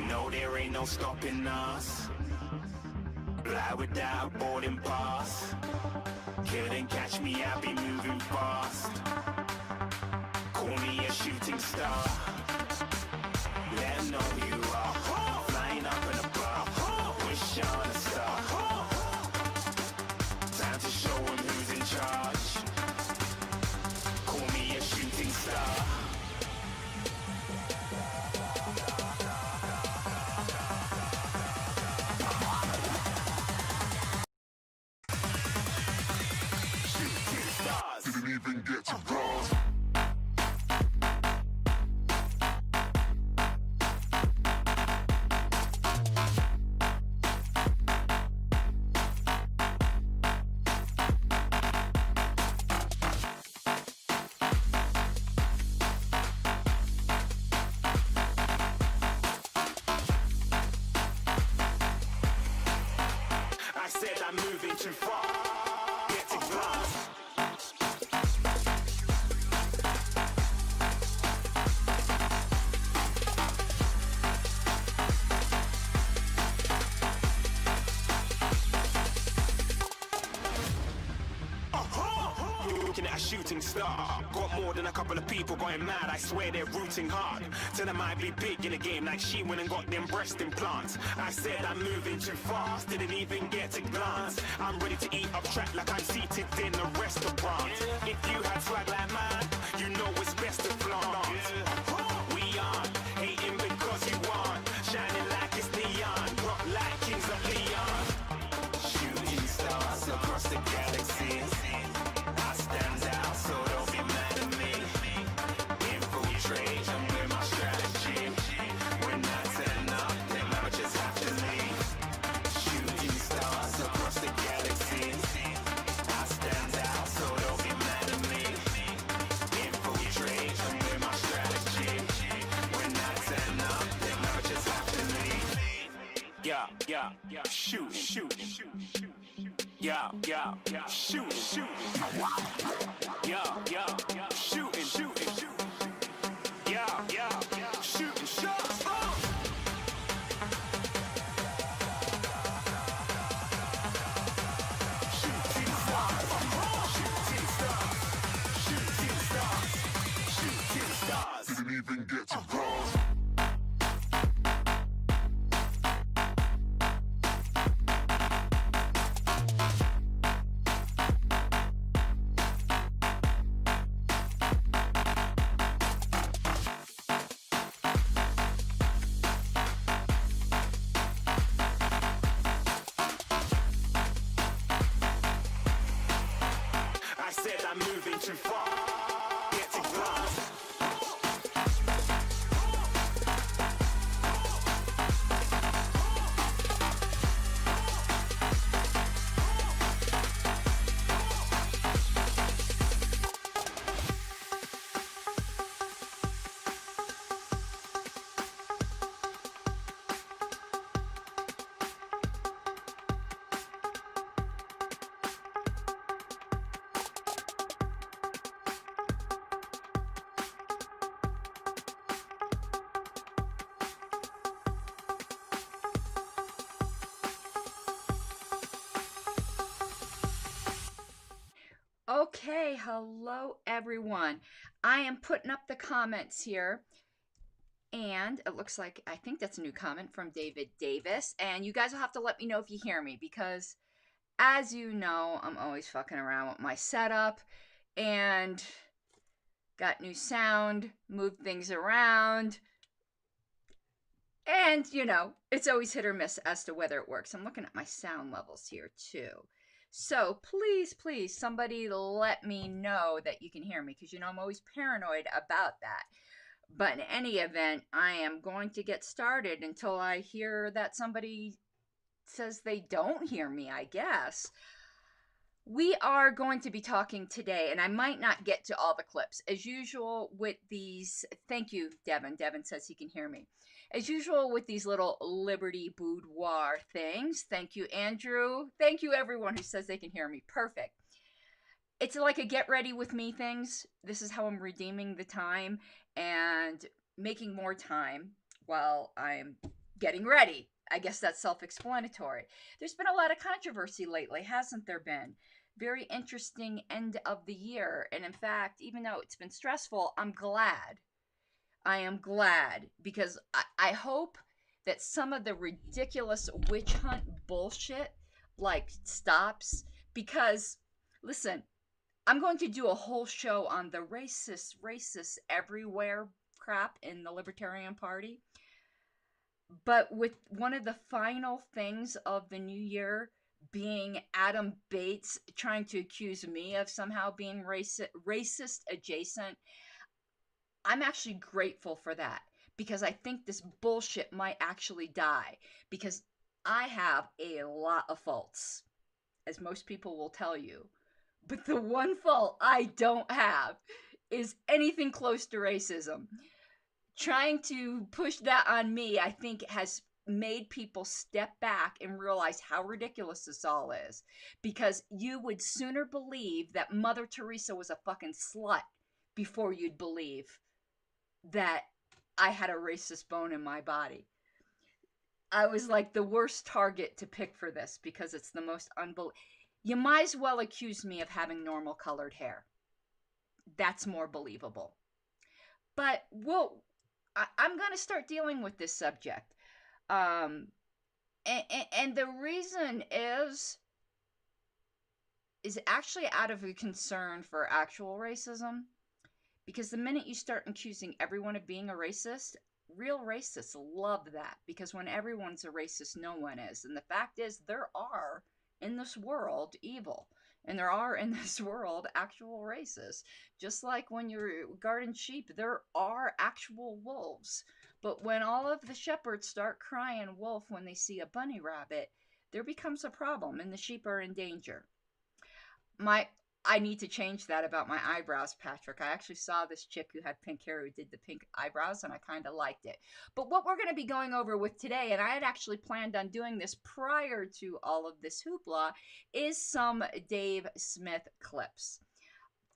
No, there ain't no stopping us. Fly without a boarding pass. Couldn't catch me, I'll be moving fast. Call me a shooting star. Let 'em know who you are. Flying up in a bar. Wish on a star. Time to show 'em who's in charge. Call me a shooting star. Didn't even get to cross. I said I'm moving too far. Get to glass. Looking at a shooting star. Got more than a couple of people going mad. I swear they're rooting hard. Tell them I be big in the game like she went and got them breast implants. I said I'm moving too fast. Didn't even get a glance. I'm ready to eat up track like I'm seated in a restaurant. If you had swag like mine, you know it's best to flaunt. We aren't hating because you aren't. Shining like it's neon. Rock like kings of Leon. Shooting stars across the galaxy. I stand out, so don't be mad at me. Infiltrate, I'm with my strategy. When I turn up, then I just have to leave. Shooting stars across the galaxy. I stand out, so don't be mad at me. Infiltrate, I'm with my strategy. When I turn up, then I just have to leave. Yeah, shoot, shoot. Yeah, shoot, shoot. Yeah, shooting, shooting. Yeah, shooting shots. Shooting stars, shooting stars, shooting stars, shooting stars. Didn't even get to cross. I said I'm moving too far. Get to glass. Okay, hello everyone. I am putting up the comments here, and it looks like I think that's a new comment from David Davis. And you guys will have to let me know if you hear me, because as you know, I'm always fucking around with my setup and got new sound, moved things around, and it's always hit or miss as to whether it works. I'm looking at my sound levels here too. So please, somebody let me know that you can hear me, because I'm always paranoid about that. But in any event, I am going to get started until I hear that somebody says they don't hear me, I guess. We are going to be talking today, and I might not get to all the clips. As usual with these, thank you, Devin. Devin says he can hear me. As usual with these little Liberty Budoir things. Thank you, Andrew. Thank you, everyone who says they can hear me. Perfect. It's like a get ready with me things. This is how I'm redeeming the time and making more time while I'm getting ready. I guess that's self-explanatory. There's been a lot of controversy lately, hasn't there been? Very interesting end of the year. And in fact, even though it's been stressful, I'm glad. I am glad because I hope that some of the ridiculous witch hunt bullshit like stops. Because, listen, I'm going to do a whole show on the racist everywhere crap in the Libertarian Party. But with one of the final things of the new year being Adam Bates trying to accuse me of somehow being racist adjacent, I'm actually grateful for that because I think this bullshit might actually die because I have a lot of faults, as most people will tell you. But the one fault I don't have is anything close to racism. Trying to push that on me, I think, has made people step back and realize how ridiculous this all is. Because you would sooner believe that Mother Teresa was a fucking slut before you'd believe that I had a racist bone in my body. I was like the worst target to pick for this because it's the most unbelievable. You might as well accuse me of having normal colored hair. That's more believable. But I'm going to start dealing with this subject. And the reason is actually out of a concern for actual racism. Because the minute you start accusing everyone of being a racist, real racists love that. Because when everyone's a racist, no one is. And the fact is, there are in this world evil. And there are in this world actual racists. Just like when you're guarding sheep, there are actual wolves. But when all of the shepherds start crying wolf when they see a bunny rabbit, there becomes a problem and the sheep are in danger. I need to change that about my eyebrows, Patrick. I actually saw this chick who had pink hair who did the pink eyebrows, and I kind of liked it. But what we're going to be going over with today, and I had actually planned on doing this prior to all of this hoopla, is some Dave Smith clips.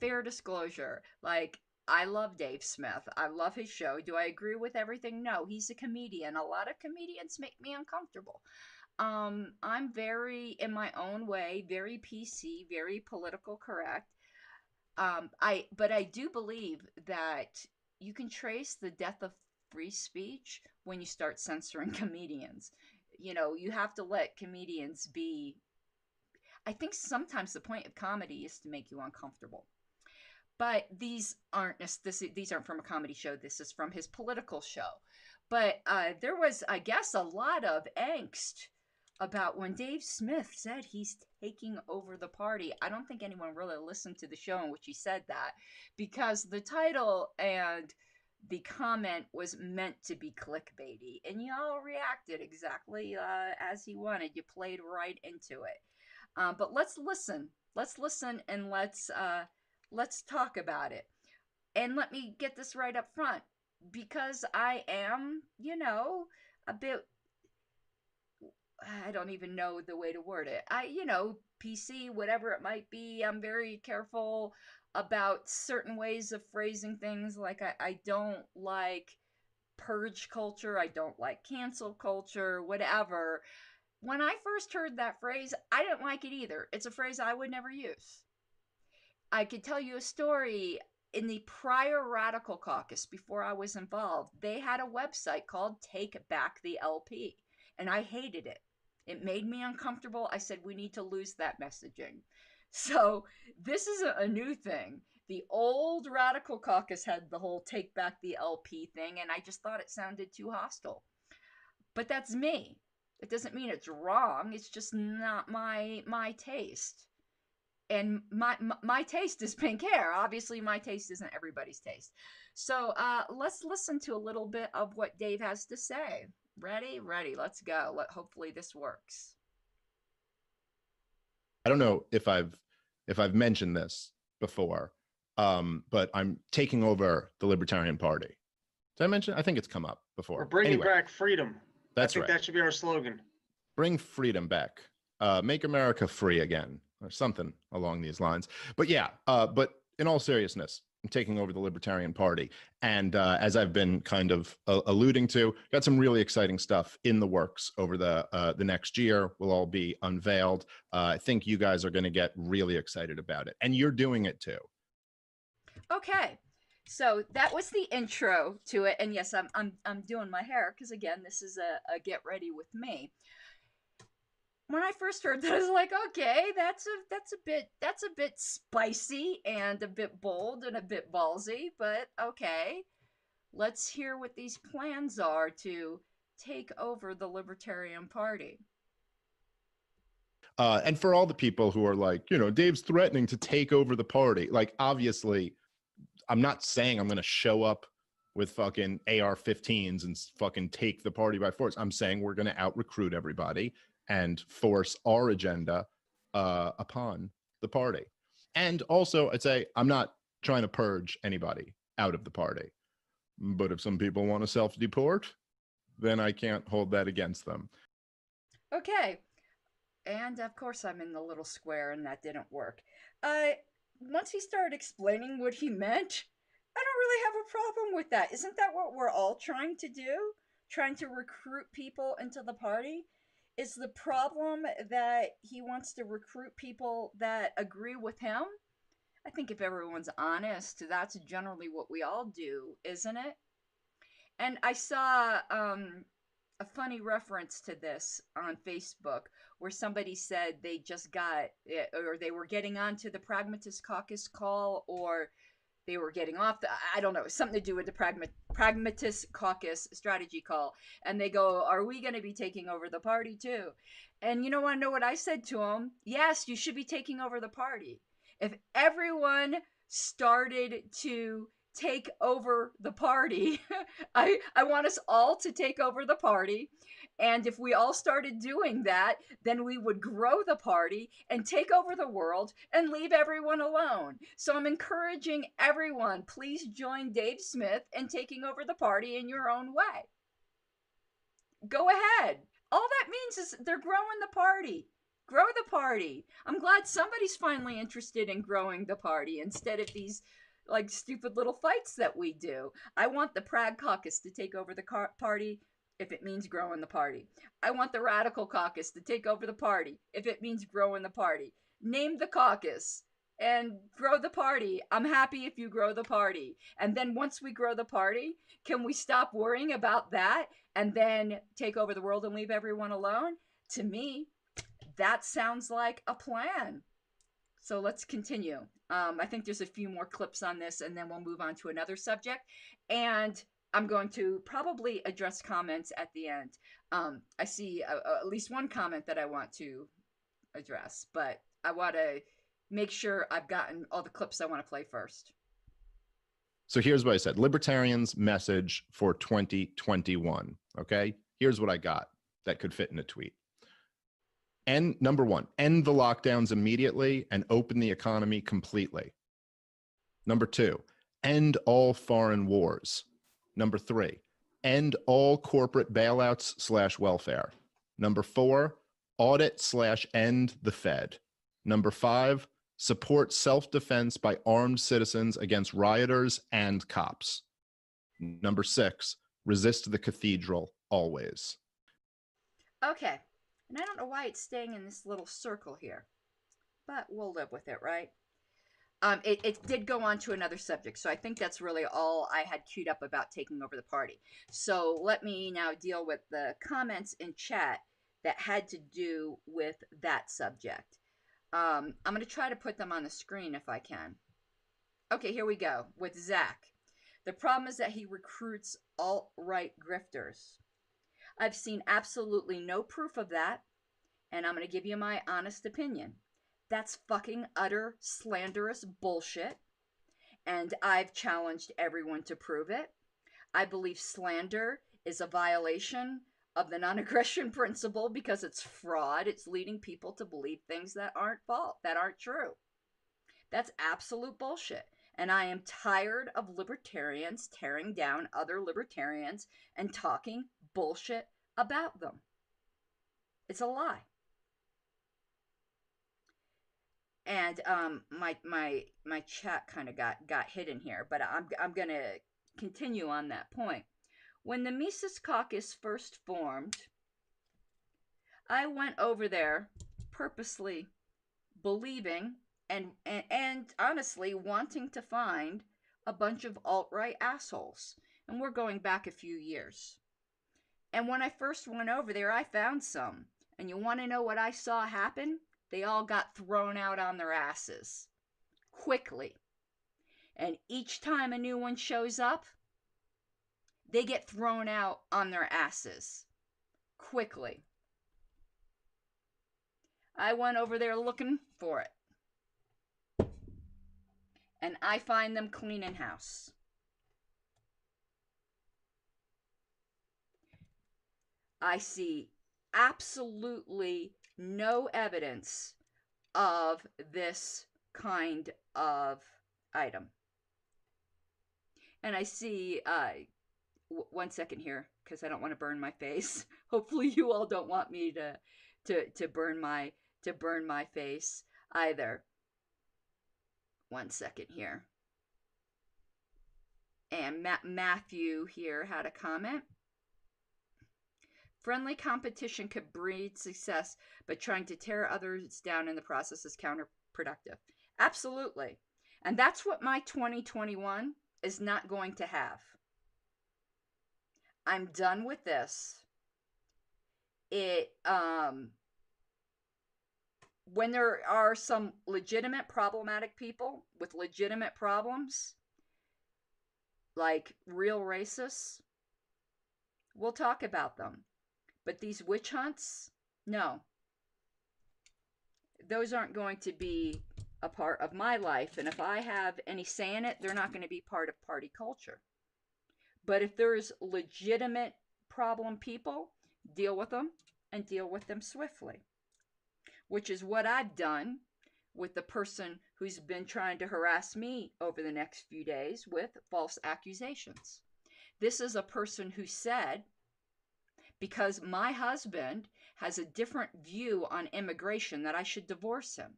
Fair disclosure, like, I love Dave Smith. I love his show. Do I agree with everything? No, he's a comedian. A lot of comedians make me uncomfortable. I'm very, in my own way, very PC, very political correct. But I do believe that you can trace the death of free speech when you start censoring comedians. You know, you have to let comedians be. I think sometimes the point of comedy is to make you uncomfortable. But these aren't from a comedy show. This is from his political show. But there was, I guess, a lot of angst about when Dave Smith said he's taking over the party. I don't think anyone really listened to the show in which he said that because the title and the comment was meant to be clickbaity, and y'all reacted exactly as he wanted. You played right into it. But let's listen. Let's listen and let's talk about it. And let me get this right up front because I am, a bit, I don't even know the way to word it. PC, whatever it might be, I'm very careful about certain ways of phrasing things. Like, I don't like purge culture. I don't like cancel culture, whatever. When I first heard that phrase, I didn't like it either. It's a phrase I would never use. I could tell you a story. In the prior Radical Caucus, before I was involved, they had a website called Take Back the LP, and I hated it. It made me uncomfortable. I said, we need to lose that messaging. So this is a new thing. The old Radical Caucus had the whole Take Back the LP thing, and I just thought it sounded too hostile. But that's me. It doesn't mean it's wrong. It's just not my taste. And my taste is pink hair. Obviously, my taste isn't everybody's taste. So let's listen to a little bit of what Dave has to say. Ready? Let's go. Hopefully this works. I don't know if I've mentioned this before, but I'm taking over the Libertarian Party. Did I mention? I think it's come up before. We're bringing back freedom. That's I think right. That should be our slogan. Bring freedom back. Make America free again, or something along these lines. But yeah, but in all seriousness, taking over the Libertarian Party. And as I've been kind of alluding to, got some really exciting stuff in the works over the next year. Will all be unveiled. I think you guys are going to get really excited about it, and you're doing it too. Okay, so that was the intro to it, and yes, I'm doing my hair because again, this is a get ready with me. When I first heard that, I was like, okay, that's a bit spicy and a bit bold and a bit ballsy, but okay. Let's hear what these plans are to take over the Libertarian Party. And for all the people who are like, Dave's threatening to take over the party, like, obviously, I'm not saying I'm going to show up with fucking AR-15s and fucking take the party by force. I'm saying we're going to out-recruit everybody and force our agenda upon the party. And also, I'd say I'm not trying to purge anybody out of the party. But if some people want to self-deport, then I can't hold that against them. Okay. And of course I'm in the little square and that didn't work. Once he started explaining what he meant, I don't really have a problem with that. Isn't that what we're all trying to do? Trying to recruit people into the party? Is the problem that he wants to recruit people that agree with him? I think if everyone's honest, that's generally what we all do, isn't it? And I saw a funny reference to this on Facebook where somebody said they just got, or they were getting onto the Pragmatist Caucus call, or they were getting off the, I don't know, something to do with the Pragmatist Caucus strategy call. And they go, are we going to be taking over the party too? And you want to know what I said to them? Yes, you should be taking over the party. If everyone started to take over the party, I want us all to take over the party. And if we all started doing that, then we would grow the party and take over the world and leave everyone alone. So I'm encouraging everyone, please join Dave Smith in taking over the party in your own way. Go ahead. All that means is they're growing the party. Grow the party. I'm glad somebody's finally interested in growing the party instead of these like stupid little fights that we do. I want the Prague Caucus to take over the party if it means growing the party. I want the Radical Caucus to take over the party if it means growing the party. Name the caucus and grow the party. I'm happy if you grow the party. And then once we grow the party, can we stop worrying about that and then take over the world and leave everyone alone? To me, that sounds like a plan. So let's continue. I think there's a few more clips on this and then we'll move on to another subject. And I'm going to probably address comments at the end. I see at least one comment that I want to address, but I want to make sure I've gotten all the clips I want to play first. So here's what I said. Libertarians' message for 2021. Okay? Here's what I got that could fit in a tweet. Number one, end the lockdowns immediately and open the economy completely. Number two, end all foreign wars. Number three, end all corporate bailouts / welfare. Number four, audit / end the Fed. Number five, support self-defense by armed citizens against rioters and cops. Number six, resist the cathedral always. Okay. And I don't know why it's staying in this little circle here, but we'll live with it, right? It did go on to another subject, so I think that's really all I had queued up about taking over the party. So let me now deal with the comments in chat that had to do with that subject. I'm going to try to put them on the screen if I can. Okay, here we go with Zach. The problem is that he recruits alt-right grifters. I've seen absolutely no proof of that, and I'm going to give you my honest opinion. That's fucking utter slanderous bullshit, and I've challenged everyone to prove it. I believe slander is a violation of the non-aggression principle because it's fraud. It's leading people to believe things that aren't true. That's absolute bullshit. And I am tired of libertarians tearing down other libertarians and talking bullshit about them. It's a lie. And my chat kind of got hidden here, but I'm gonna continue on that point. When the Mises Caucus first formed, I went over there purposely believing and honestly wanting to find a bunch of alt-right assholes. And we're going back a few years. And when I first went over there, I found some. And you want to know what I saw happen? They all got thrown out on their asses. Quickly. And each time a new one shows up, they get thrown out on their asses. Quickly. I went over there looking for it. And I find them cleaning house. I see absolutely no evidence of this kind of item. And I see, one second here, because I don't want to burn my face. Hopefully you all don't want me to burn my face either. One second here. And Matthew here had a comment. Friendly competition could breed success, but trying to tear others down in the process is counterproductive. Absolutely. And that's what my 2021 is not going to have. I'm done with this. When there are some legitimate problematic people with legitimate problems, like real racists, we'll talk about them. But these witch hunts, no. Those aren't going to be a part of my life. And if I have any say in it, they're not going to be part of party culture. But if there's legitimate problem people, deal with them and deal with them swiftly. Which is what I've done with the person who's been trying to harass me over the next few days with false accusations. This is a person who said, because my husband has a different view on immigration, that I should divorce him.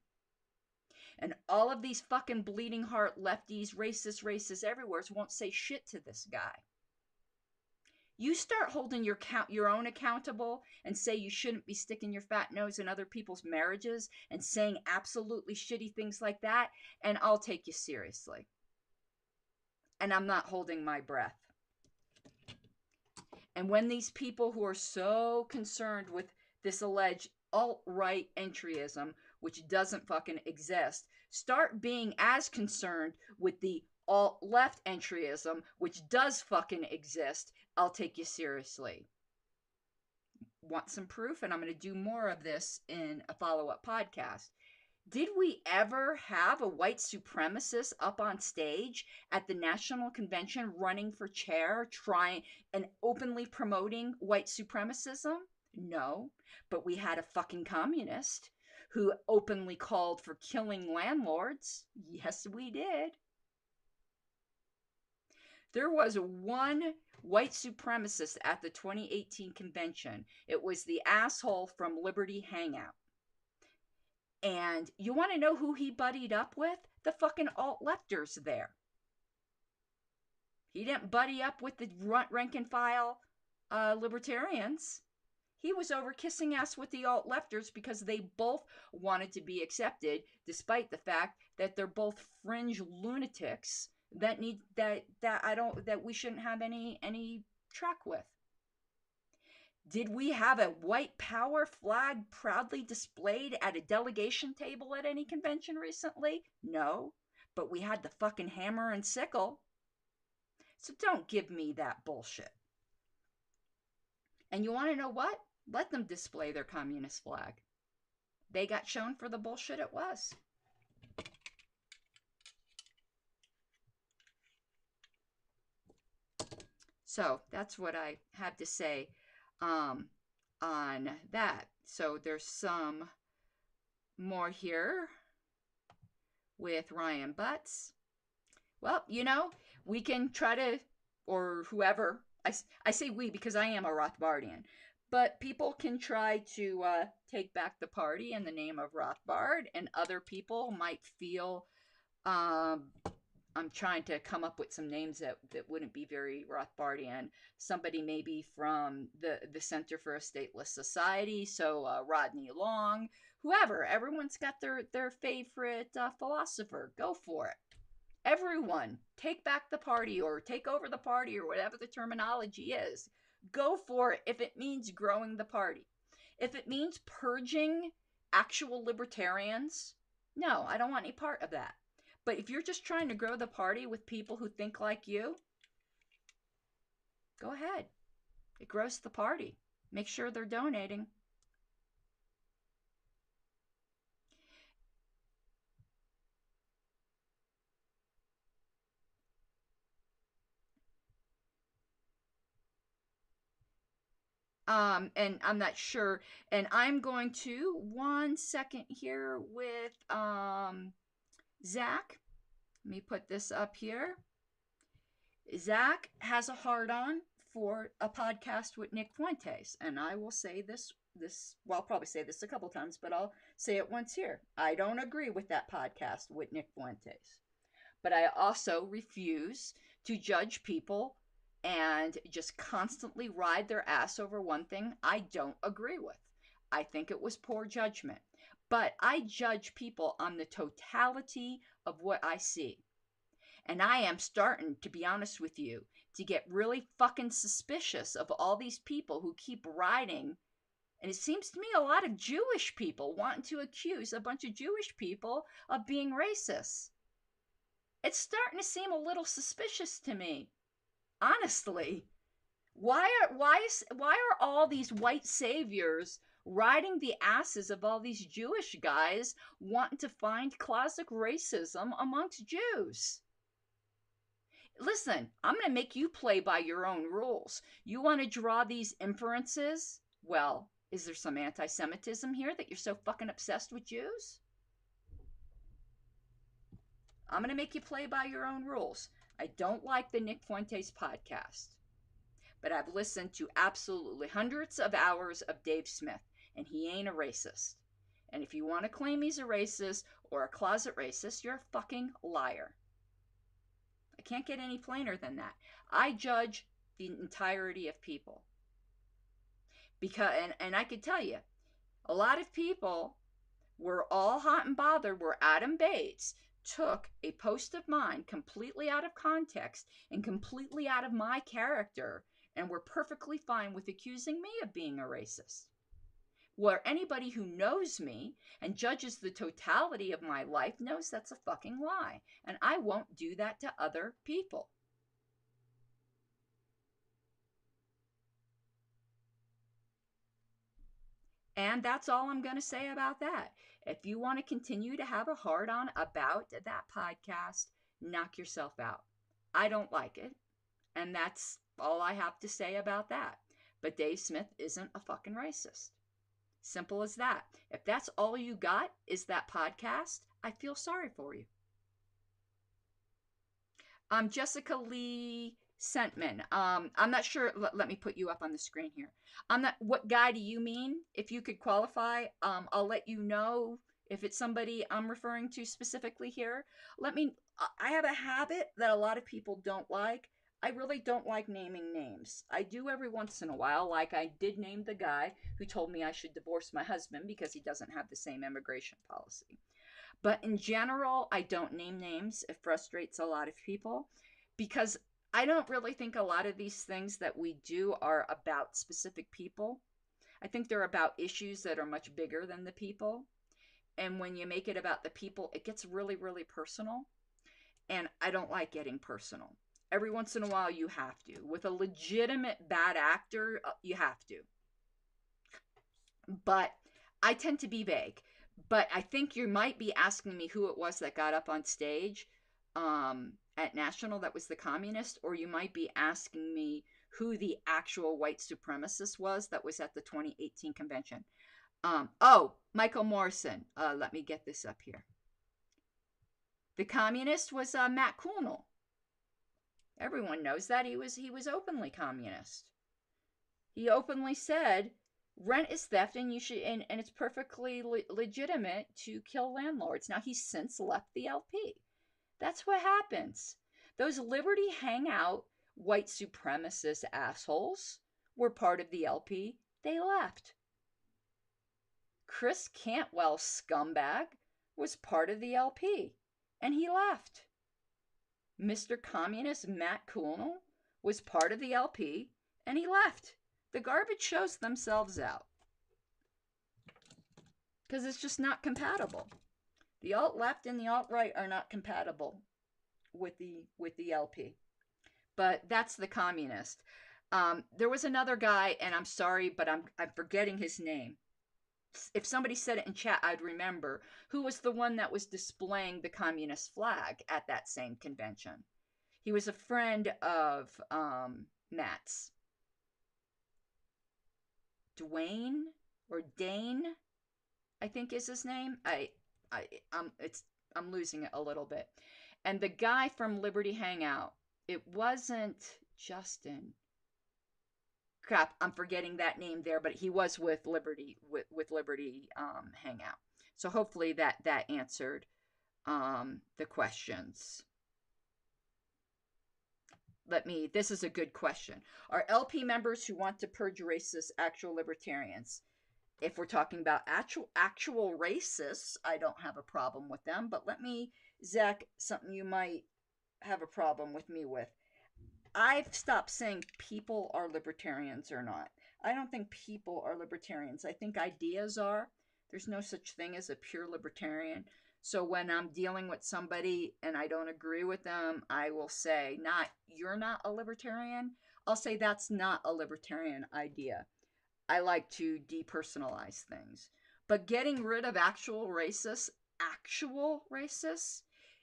And all of these fucking bleeding heart lefties, racists everywhere won't say shit to this guy. You start holding your own accountable and say you shouldn't be sticking your fat nose in other people's marriages and saying absolutely shitty things like that, and I'll take you seriously. And I'm not holding my breath. And when these people who are so concerned with this alleged alt-right entryism, which doesn't fucking exist, start being as concerned with the alt-left entryism, which does fucking exist, I'll take you seriously. Want some proof? And I'm going to do more of this in a follow-up podcast. Did we ever have a white supremacist up on stage at the National Convention running for chair, trying and openly promoting white supremacism? No, but we had a fucking communist who openly called for killing landlords. Yes, we did. There was one white supremacist at the 2018 convention. It was the asshole from Liberty Hangout. And you want to know who he buddied up with? The fucking alt-lefters there. He didn't buddy up with the rank and file libertarians. He was over kissing ass with the alt-lefters because they both wanted to be accepted, despite the fact that they're both fringe lunatics that we shouldn't have any track with. Did we have a white power flag proudly displayed at a delegation table at any convention recently? No, but we had the fucking hammer and sickle. So don't give me that bullshit. And you want to know what? Let them display their communist flag. They got shown for the bullshit it was. So that's what I have to say on that. So there's some more here with Ryan Butts. Well, we can try to, or whoever, I say we because I am a Rothbardian, But people can try to take back the party in the name of Rothbard, and other people might feel um, I'm trying to come up with some names that wouldn't be very Rothbardian. Somebody maybe from the Center for a Stateless Society, so Rodney Long, whoever. Everyone's got their favorite philosopher. Go for it. Everyone, take back the party or take over the party or whatever the terminology is. Go for it if it means growing the party. If it means purging actual libertarians, no, I don't want any part of that. But if you're just trying to grow the party with people who think like you, go ahead. It grows the party. Make sure they're donating. And I'm not sure. And I'm going to 1 second here with Zach. Let me put this up here. Zach has a hard on for a podcast with Nick Fuentes, and I will say this. Well, I'll probably say this a couple times, but I'll say it once here. I don't agree with that podcast with Nick Fuentes, but I also refuse to judge people and just constantly ride their ass over one thing I don't agree with. I think it was poor judgment, but I judge people on the totality of what I see. And I am starting, to be honest with you, to get really fucking suspicious of all these people who keep riding. And it seems to me a lot of Jewish people wanting to accuse a bunch of Jewish people of being racist. It's starting to seem a little suspicious to me. Honestly. Why are all these white saviors riding the asses of all these Jewish guys wanting to find classic racism amongst Jews? Listen, I'm going to make you play by your own rules. You want to draw these inferences? Well, is there some anti-Semitism here that you're so fucking obsessed with Jews? I'm going to make you play by your own rules. I don't like the Nick Fuentes podcast, but I've listened to absolutely hundreds of hours of Dave Smith, and he ain't a racist. And if you want to claim he's a racist or a closet racist, you're a fucking liar. I can't get any plainer than that. I judge the entirety of people. Because, and I could tell you, a lot of people were all hot and bothered where Adam Bates took a post of mine completely out of context and completely out of my character and were perfectly fine with accusing me of being a racist. Where anybody who knows me and judges the totality of my life knows that's a fucking lie. And I won't do that to other people. And that's all I'm going to say about that. If you want to continue to have a hard on about that podcast, knock yourself out. I don't like it. And that's all I have to say about that. But Dave Smith isn't a fucking racist. Simple as that. If that's all you got is that podcast, I feel sorry for you. Jessica Lee Sentman. I'm not sure. Let me put you up on the screen here. I'm not. What guy do you mean? If you could qualify, I'll let you know if it's somebody I'm referring to specifically here. I have a habit that a lot of people don't like. I really don't like naming names. I do every once in a while, like I did name the guy who told me I should divorce my husband because he doesn't have the same immigration policy. But in general, I don't name names. It frustrates a lot of people because I don't really think a lot of these things that we do are about specific people. I think they're about issues that are much bigger than the people. And when you make it about the people, it gets really, really personal. And I don't like getting personal. Every once in a while, you have to. With a legitimate bad actor, you have to. But I tend to be vague. But I think you might be asking me who it was that got up on stage at National that was the communist, or you might be asking me who the actual white supremacist was that was at the 2018 convention. Michael Morrison. Let me get this up here. The communist was Matt Kuhnel. Everyone knows that he was openly communist. He openly said rent is theft and you should and it's perfectly legitimate to kill landlords. Now he's since left the LP. That's what happens. Those Liberty Hangout white supremacist assholes were part of the LP. They left. Chris Cantwell scumbag was part of the LP and he left. Mr. Communist Matt Kuhnel was part of the LP and he left. The garbage shows themselves out because it's just not compatible. The alt left and the alt right are not compatible with the LP. But that's the communist. There was another guy, and I'm sorry, but I'm forgetting his name. If somebody said it in chat, I'd remember, who was the one that was displaying the communist flag at that same convention. He was a friend of Matt's. Dwayne or Dane, I think is his name. I'm losing it a little bit. And the guy from Liberty Hangout, it wasn't Justin. Crap, I'm forgetting that name there, but he was with Liberty Hangout. So hopefully that answered the questions. This is a good question. Are LP members who want to purge racists actual libertarians? If we're talking about actual racists, I don't have a problem with them. But Zach, something you might have a problem with me with. I've stopped saying people are libertarians or not. I don't think people are libertarians. I think ideas are. There's no such thing as a pure libertarian. So when I'm dealing with somebody and I don't agree with them, I will say, you're not a libertarian. I'll say that's not a libertarian idea. I like to depersonalize things. But getting rid of actual racists,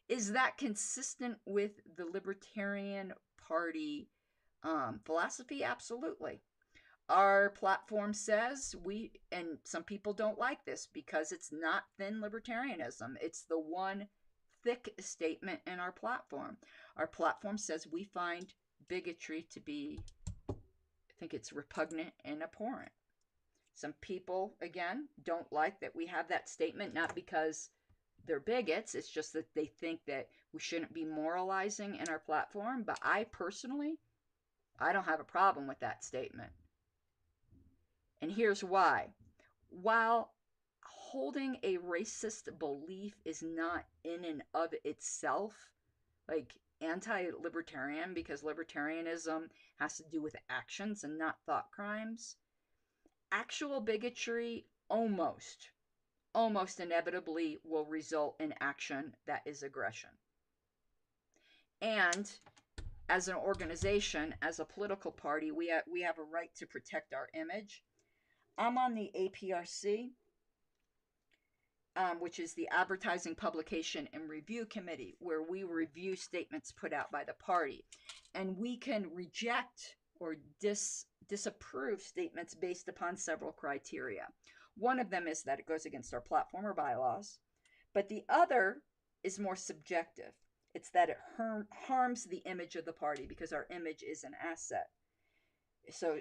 is that consistent with the Libertarian Party philosophy? Absolutely. Our platform says and some people don't like this because it's not thin libertarianism. It's the one thick statement in our platform. Our platform says we find bigotry to be, I think it's repugnant and abhorrent. Some people, again, don't like that we have that statement, not because they're bigots. It's just that they think that we shouldn't be moralizing in our platform. But I personally, I don't have a problem with that statement. And here's why. While holding a racist belief is not in and of itself like anti-libertarian, because libertarianism has to do with actions and not thought crimes, actual bigotry almost inevitably will result in action that is aggression. And as an organization, as a political party, we have a right to protect our image. I'm on the APRC, which is the Advertising, Publication, and Review Committee, where we review statements put out by the party. And we can reject or disapprove statements based upon several criteria. One of them is that it goes against our platform or bylaws, but the other is more subjective. It's that it harms the image of the party because our image is an asset. So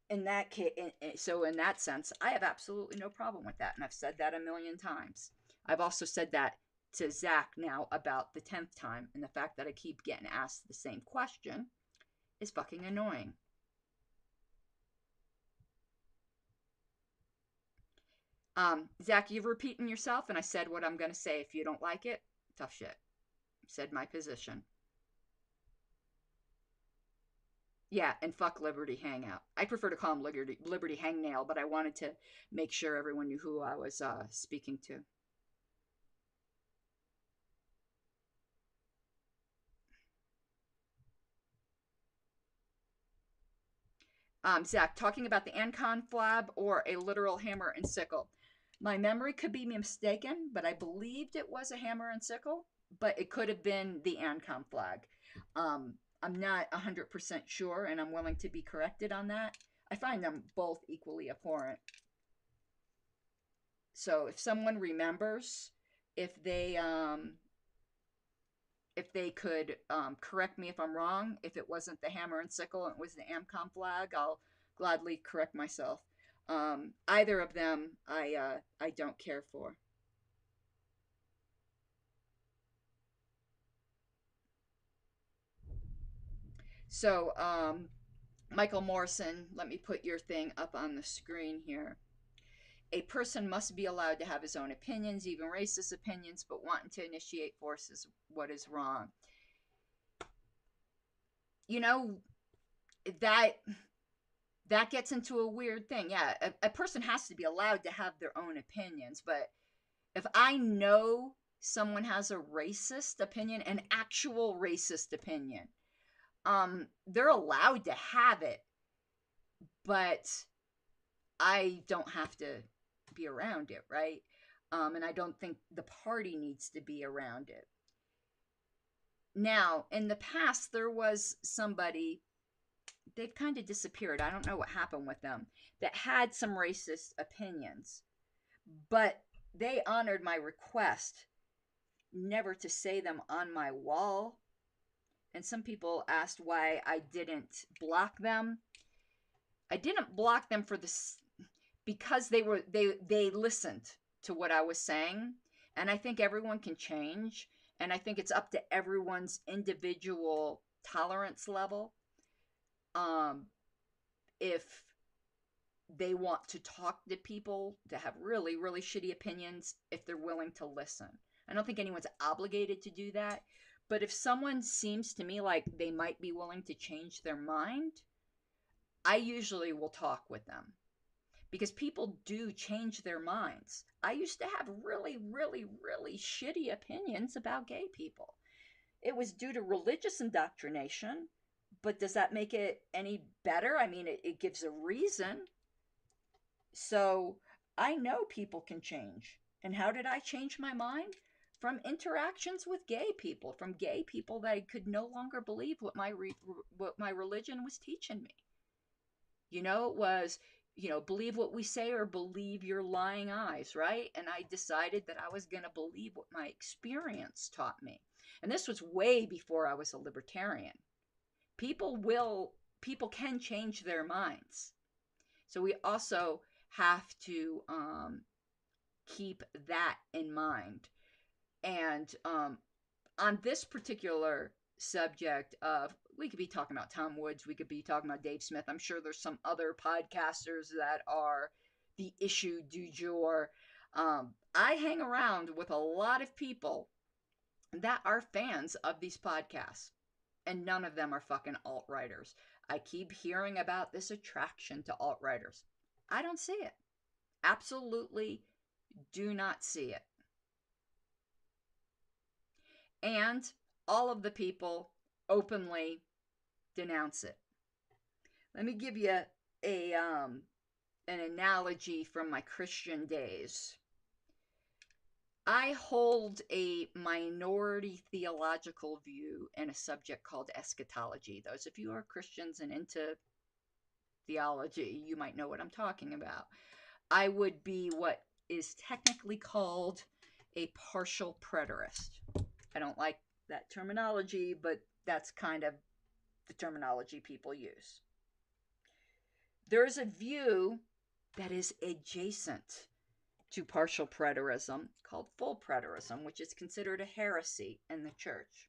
in that case, in that sense, I have absolutely no problem with that, and I've said that a million times. I've also said that to Zach now about the 10th time, and the fact that I keep getting asked the same question is fucking annoying. Zach, you're repeating yourself, and I said what I'm going to say. If you don't like it, tough shit. Said my position. Yeah, and fuck Liberty Hangout. I prefer to call him Liberty Hangnail, but I wanted to make sure everyone knew who I was speaking to. Zach, talking about the Ancon flab or a literal hammer and sickle. My memory could be mistaken, but I believed it was a hammer and sickle, but it could have been the Ancon flag. I'm not 100% sure, and I'm willing to be corrected on that. I find them both equally abhorrent. So if someone remembers, if they could correct me if I'm wrong, if it wasn't the hammer and sickle and it was the Amcom flag, I'll gladly correct myself. Either of them, I don't care for. So, Michael Morrison, let me put your thing up on the screen here. A person must be allowed to have his own opinions, even racist opinions, but wanting to initiate force is what is wrong. You know, that that gets into a weird thing. Yeah, a person has to be allowed to have their own opinions, but if I know someone has a racist opinion, an actual racist opinion, they're allowed to have it, but I don't have to be around it, right? And I don't think the party needs to be around it. Now, in the past, there was somebody, they've kind of disappeared. I don't know what happened with them, that had some racist opinions, but they honored my request never to say them on my wall. And some people asked why I didn't block them. I didn't block them for this because they listened to what I was saying, and I think everyone can change, and I think it's up to everyone's individual tolerance level. If they want to talk to people to have really, really shitty opinions, if they're willing to listen. I don't think anyone's obligated to do that. But if someone seems to me like they might be willing to change their mind, I usually will talk with them. Because people do change their minds. I used to have really, really, really shitty opinions about gay people. It was due to religious indoctrination, but does that make it any better? I mean, it gives a reason. So I know people can change. And how did I change my mind? From interactions with gay people, from gay people that I could no longer believe what my religion was teaching me. You know, it was, believe what we say or believe your lying eyes, right? And I decided that I was going to believe what my experience taught me. And this was way before I was a libertarian. People can change their minds. So we also have to keep that in mind. And on this particular subject of, we could be talking about Tom Woods, we could be talking about Dave Smith. I'm sure there's some other podcasters that are the issue du jour. I hang around with a lot of people that are fans of these podcasts, and none of them are fucking alt-righters. I keep hearing about this attraction to alt-righters. I don't see it. Absolutely do not see it. And all of the people openly denounce it. Let me give you an analogy from my Christian days. I hold a minority theological view in a subject called eschatology. Those of you who are Christians and into theology, you might know what I'm talking about. I would be what is technically called a partial preterist. I don't like that terminology, but that's kind of the terminology people use. There's a view that is adjacent to partial preterism called full preterism, which is considered a heresy in the church.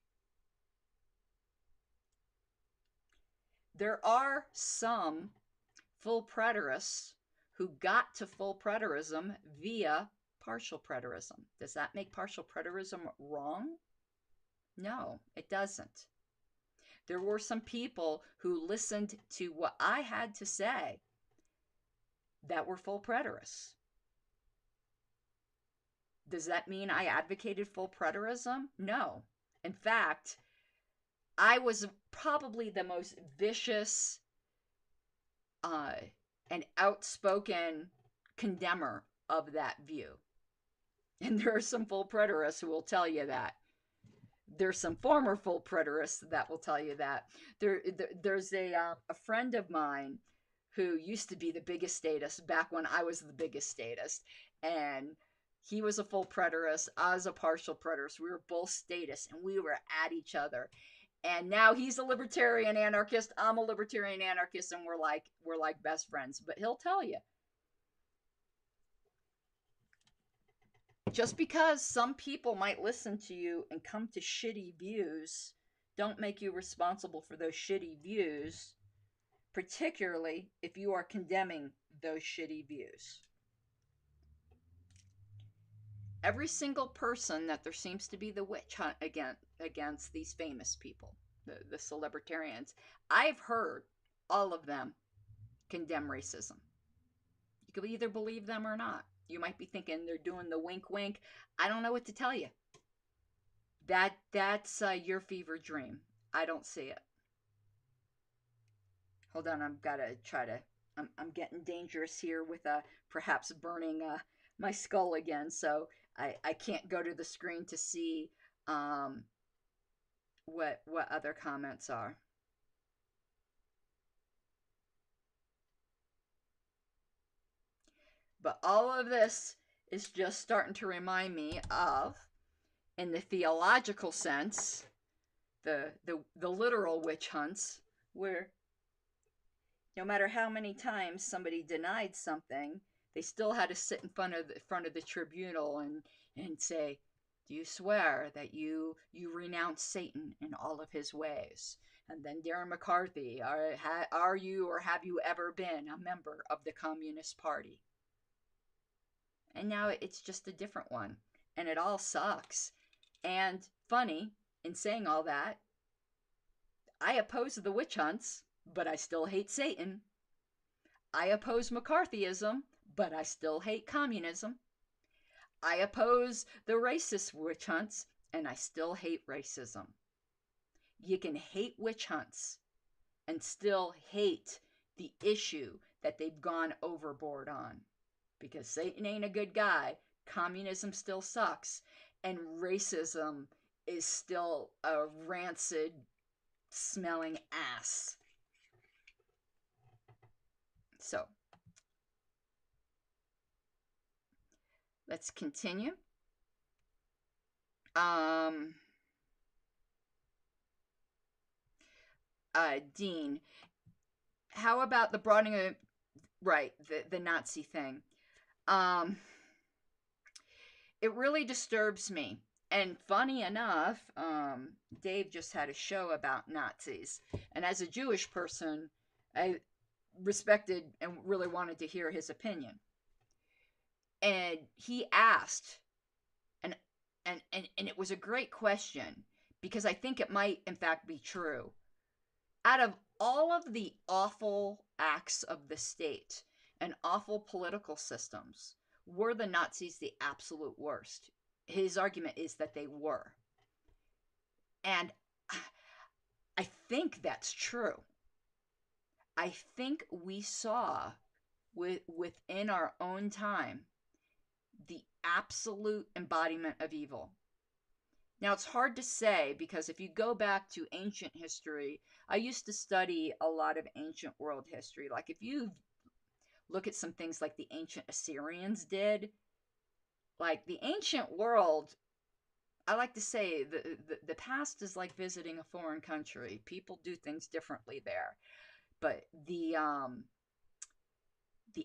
There are some full preterists who got to full preterism via partial preterism. Does that make partial preterism wrong? No, it doesn't. There were some people who listened to what I had to say that were full preterists. Does that mean I advocated full preterism? No. In fact, I was probably the most vicious and outspoken condemner of that view. And there are some full preterists who will tell you that. There's some former full preterists that will tell you that. There's a friend of mine who used to be the biggest statist back when I was the biggest statist. And he was a full preterist. I was a partial preterist. We were both statists, and we were at each other. And now he's a libertarian anarchist, I'm a libertarian anarchist, and we're like best friends. But he'll tell you, just because some people might listen to you and come to shitty views, don't make you responsible for those shitty views, particularly if you are condemning those shitty views. Every single person that there seems to be the witch hunt against these famous people, the celebritarians, I've heard all of them condemn racism. You could either believe them or not. You might be thinking they're doing the wink wink. I don't know what to tell you. That's your fever dream. I don't see it. Hold on, I've got to try to. I'm getting dangerous here with perhaps burning my skull again. So I can't go to the screen to see what other comments are. But all of this is just starting to remind me of, in the theological sense, the literal witch hunts, where no matter how many times somebody denied something, they still had to sit in front of the tribunal and say, "Do you swear that you renounce Satan in all of his ways?" And then Darren McCarthy, are you or have you ever been a member of the Communist Party? And now it's just a different one, and it all sucks. And funny, in saying all that, I oppose the witch hunts, but I still hate Satan. I oppose McCarthyism, but I still hate communism. I oppose the racist witch hunts, and I still hate racism. You can hate witch hunts and still hate the issue that they've gone overboard on. Because Satan ain't a good guy, communism still sucks, and racism is still a rancid smelling ass. So, let's continue. Dean, how about the broadening of, right, the Nazi thing? It really disturbs me. And funny enough, Dave just had a show about Nazis. And as a Jewish person, I respected and really wanted to hear his opinion. And he asked, and it was a great question, because I think it might in fact be true. Out of all of the awful acts of the state and awful political systems, were the Nazis the absolute worst? His argument is that they were. And I think that's true. I think we saw within our own time the absolute embodiment of evil. Now, it's hard to say, because if you go back to ancient history, I used to study a lot of ancient world history. Like, if you look at some things like the ancient Assyrians did, like the ancient world, I like to say the past is like visiting a foreign country. People do things differently there. But the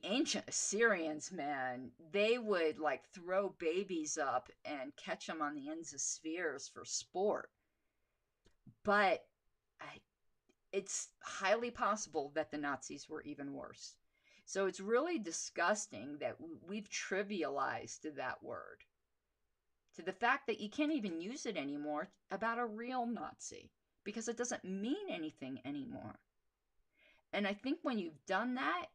ancient Assyrians, man, they would like throw babies up and catch them on the ends of spears for sport. But it's highly possible that the Nazis were even worse. So it's really disgusting that we've trivialized that word to the fact that you can't even use it anymore about a real Nazi, because it doesn't mean anything anymore. And I think when you've done that,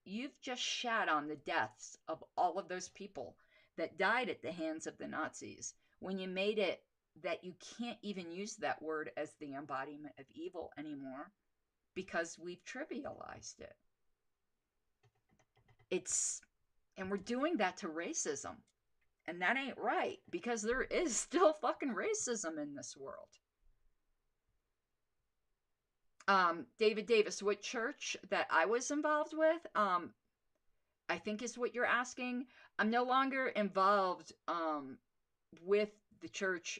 you've just shat on the deaths of all of those people that died at the hands of the Nazis, when you made it that you can't even use that word as the embodiment of evil anymore, because we've trivialized it. And we're doing that to racism. And that ain't right, because there is still fucking racism in this world. David Davis, what church that I was involved with, I think is what you're asking. I'm no longer involved with the church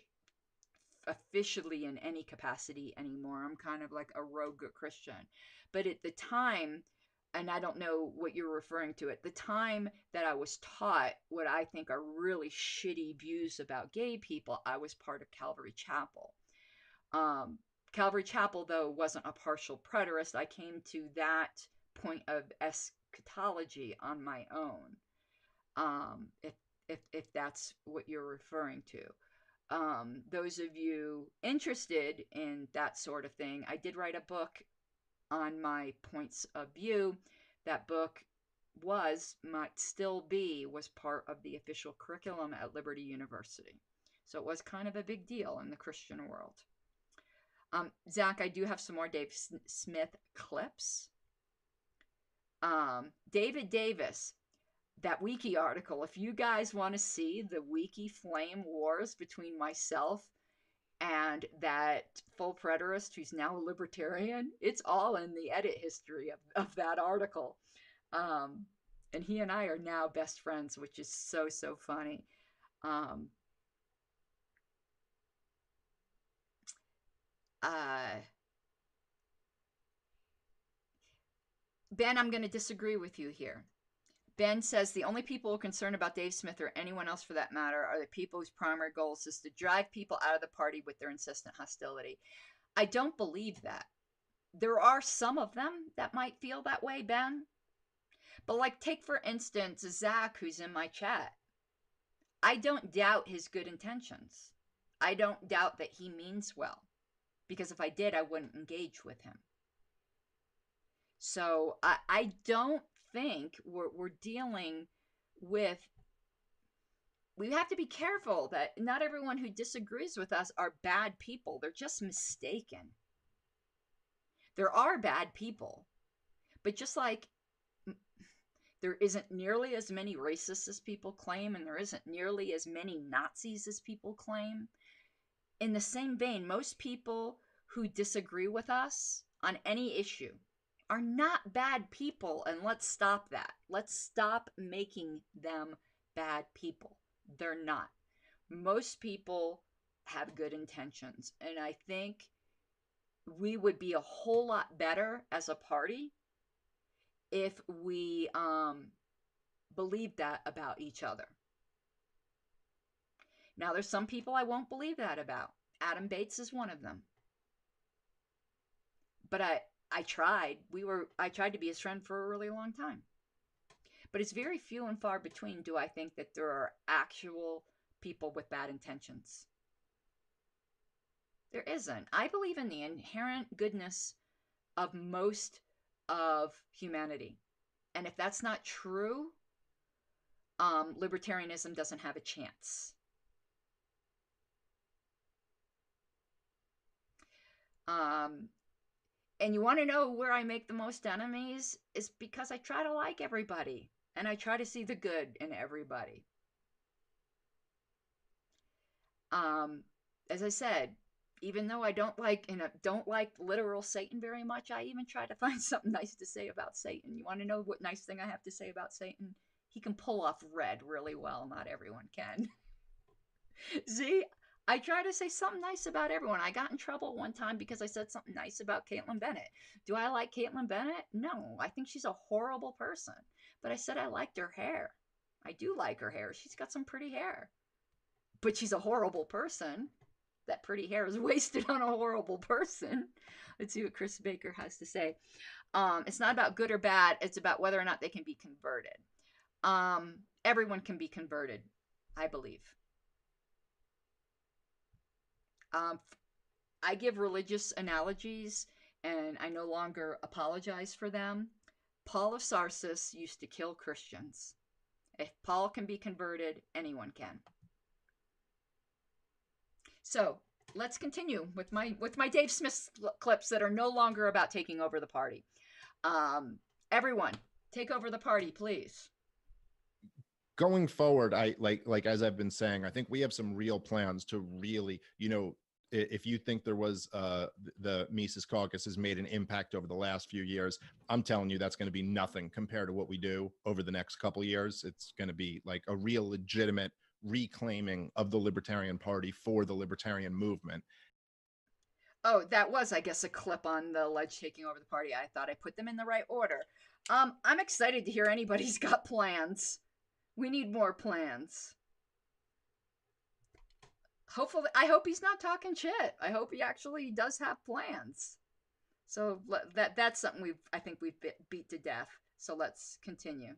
officially in any capacity anymore. I'm kind of like a rogue Christian. But at the time, and I don't know what you're referring to, at the time that I was taught what I think are really shitty views about gay people, I was part of Calvary Chapel. Calvary Chapel, though, wasn't a partial preterist. I came to that point of eschatology on my own, if that's what you're referring to. Those of you interested in that sort of thing, I did write a book on my points of view. That book might still be, was part of the official curriculum at Liberty University. So it was kind of a big deal in the Christian world. Zach, I do have some more Dave Smith clips. David Davis, that wiki article, if you guys want to see the wiki flame wars between myself and that full preterist who's now a libertarian, it's all in the edit history of that article. And he and I are now best friends, which is so, so funny. Ben, I'm going to disagree with you here. Ben says the only people concerned about Dave Smith, or anyone else for that matter, are the people whose primary goals is to drive people out of the party with their insistent hostility. I don't believe that. There are some of them that might feel that way, Ben. But like, take for instance, Zach, who's in my chat. I don't doubt his good intentions. I don't doubt that he means well. Because if I did, I wouldn't engage with him. So I don't think we're dealing with, we have to be careful that not everyone who disagrees with us are bad people. They're just mistaken. There are bad people, but just like there isn't nearly as many racists as people claim, and there isn't nearly as many Nazis as people claim, in the same vein, most people who disagree with us on any issue are not bad people, and let's stop that. Let's stop making them bad people. They're not. Most people have good intentions, and I think we would be a whole lot better as a party if we believed that about each other. Now, there's some people I won't believe that about. Adam Bates is one of them. But I tried. I tried to be his friend for a really long time. But it's very few and far between do I think that there are actual people with bad intentions. There isn't. I believe in the inherent goodness of most of humanity. And if that's not true, libertarianism doesn't have a chance. And you want to know where I make the most enemies? Is because I try to like everybody. And I try to see the good in everybody. As I said, even though I don't like literal Satan very much, I even try to find something nice to say about Satan. You want to know what nice thing I have to say about Satan? He can pull off red really well. Not everyone can. See? I try to say something nice about everyone. I got in trouble one time because I said something nice about Caitlin Bennett. Do I like Caitlin Bennett? No, I think she's a horrible person. But I said I liked her hair. I do like her hair. She's got some pretty hair. But she's a horrible person. That pretty hair is wasted on a horrible person. Let's see what Chris Baker has to say. It's not about good or bad. It's about whether or not they can be converted. Everyone can be converted, I believe. I give religious analogies, and I no longer apologize for them. Paul of Tarsus used to kill Christians. If Paul can be converted, anyone can. So let's continue with my Dave Smith clips that are no longer about taking over the party. Everyone, take over the party, please. Going forward, I like as I've been saying, I think we have some real plans to really, if you think there was the Mises Caucus has made an impact over the last few years, I'm telling you that's going to be nothing compared to what we do over the next couple of years. It's going to be like a real legitimate reclaiming of the Libertarian Party for the Libertarian movement. Oh, that was, I guess, a clip on the ledge taking over the party. I thought I put them in the right order. I'm excited to hear anybody's got plans. We need more plans. Hopefully, I hope he's not talking shit. I hope he actually does have plans. So that's something I think we've beat to death. So let's continue.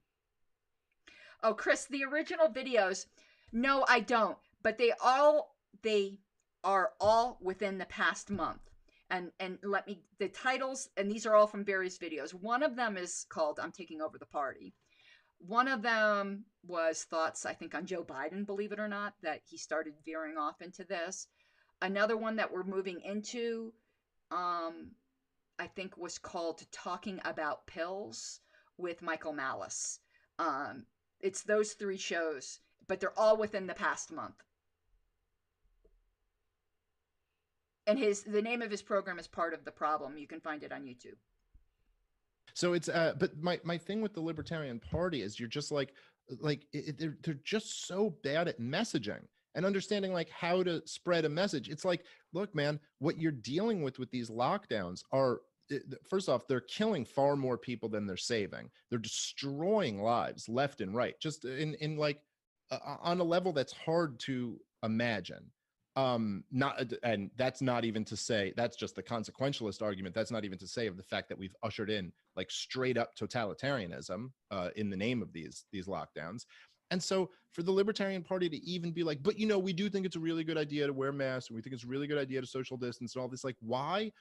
Oh, Chris, the original videos. No, I don't. But they are all within the past month. And let me, the titles, and these are all from various videos. One of them is called I'm Taking Over the Party. One of them was thoughts, I think, on Joe Biden, believe it or not, that he started veering off into this. Another one that we're moving into, I think, was called Talking About Pills with Michael Malice. It's those 3 shows, but they're all within the past month. And the name of his program is Part of the Problem. You can find it on YouTube. So it's but my thing with the Libertarian Party is you're just like they're just so bad at messaging and understanding like how to spread a message. It's like, look, man, what you're dealing with these lockdowns are, first off, they're killing far more people than they're saving. They're destroying lives left and right, just in like on a level that's hard to imagine. And that's not even to say, that's just the consequentialist argument. That's not even to say of the fact that we've ushered in like straight up totalitarianism in the name of these lockdowns. And so for the Libertarian Party to even be like, but we do think it's a really good idea to wear masks, and we think it's a really good idea to social distance and all this, like, why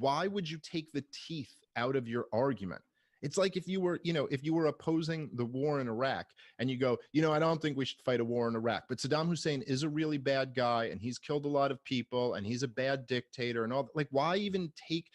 would you take the teeth out of your argument? It's like if you were opposing the war in Iraq and you go, I don't think we should fight a war in Iraq, but Saddam Hussein is a really bad guy and he's killed a lot of people and he's a bad dictator and all. Like, why even take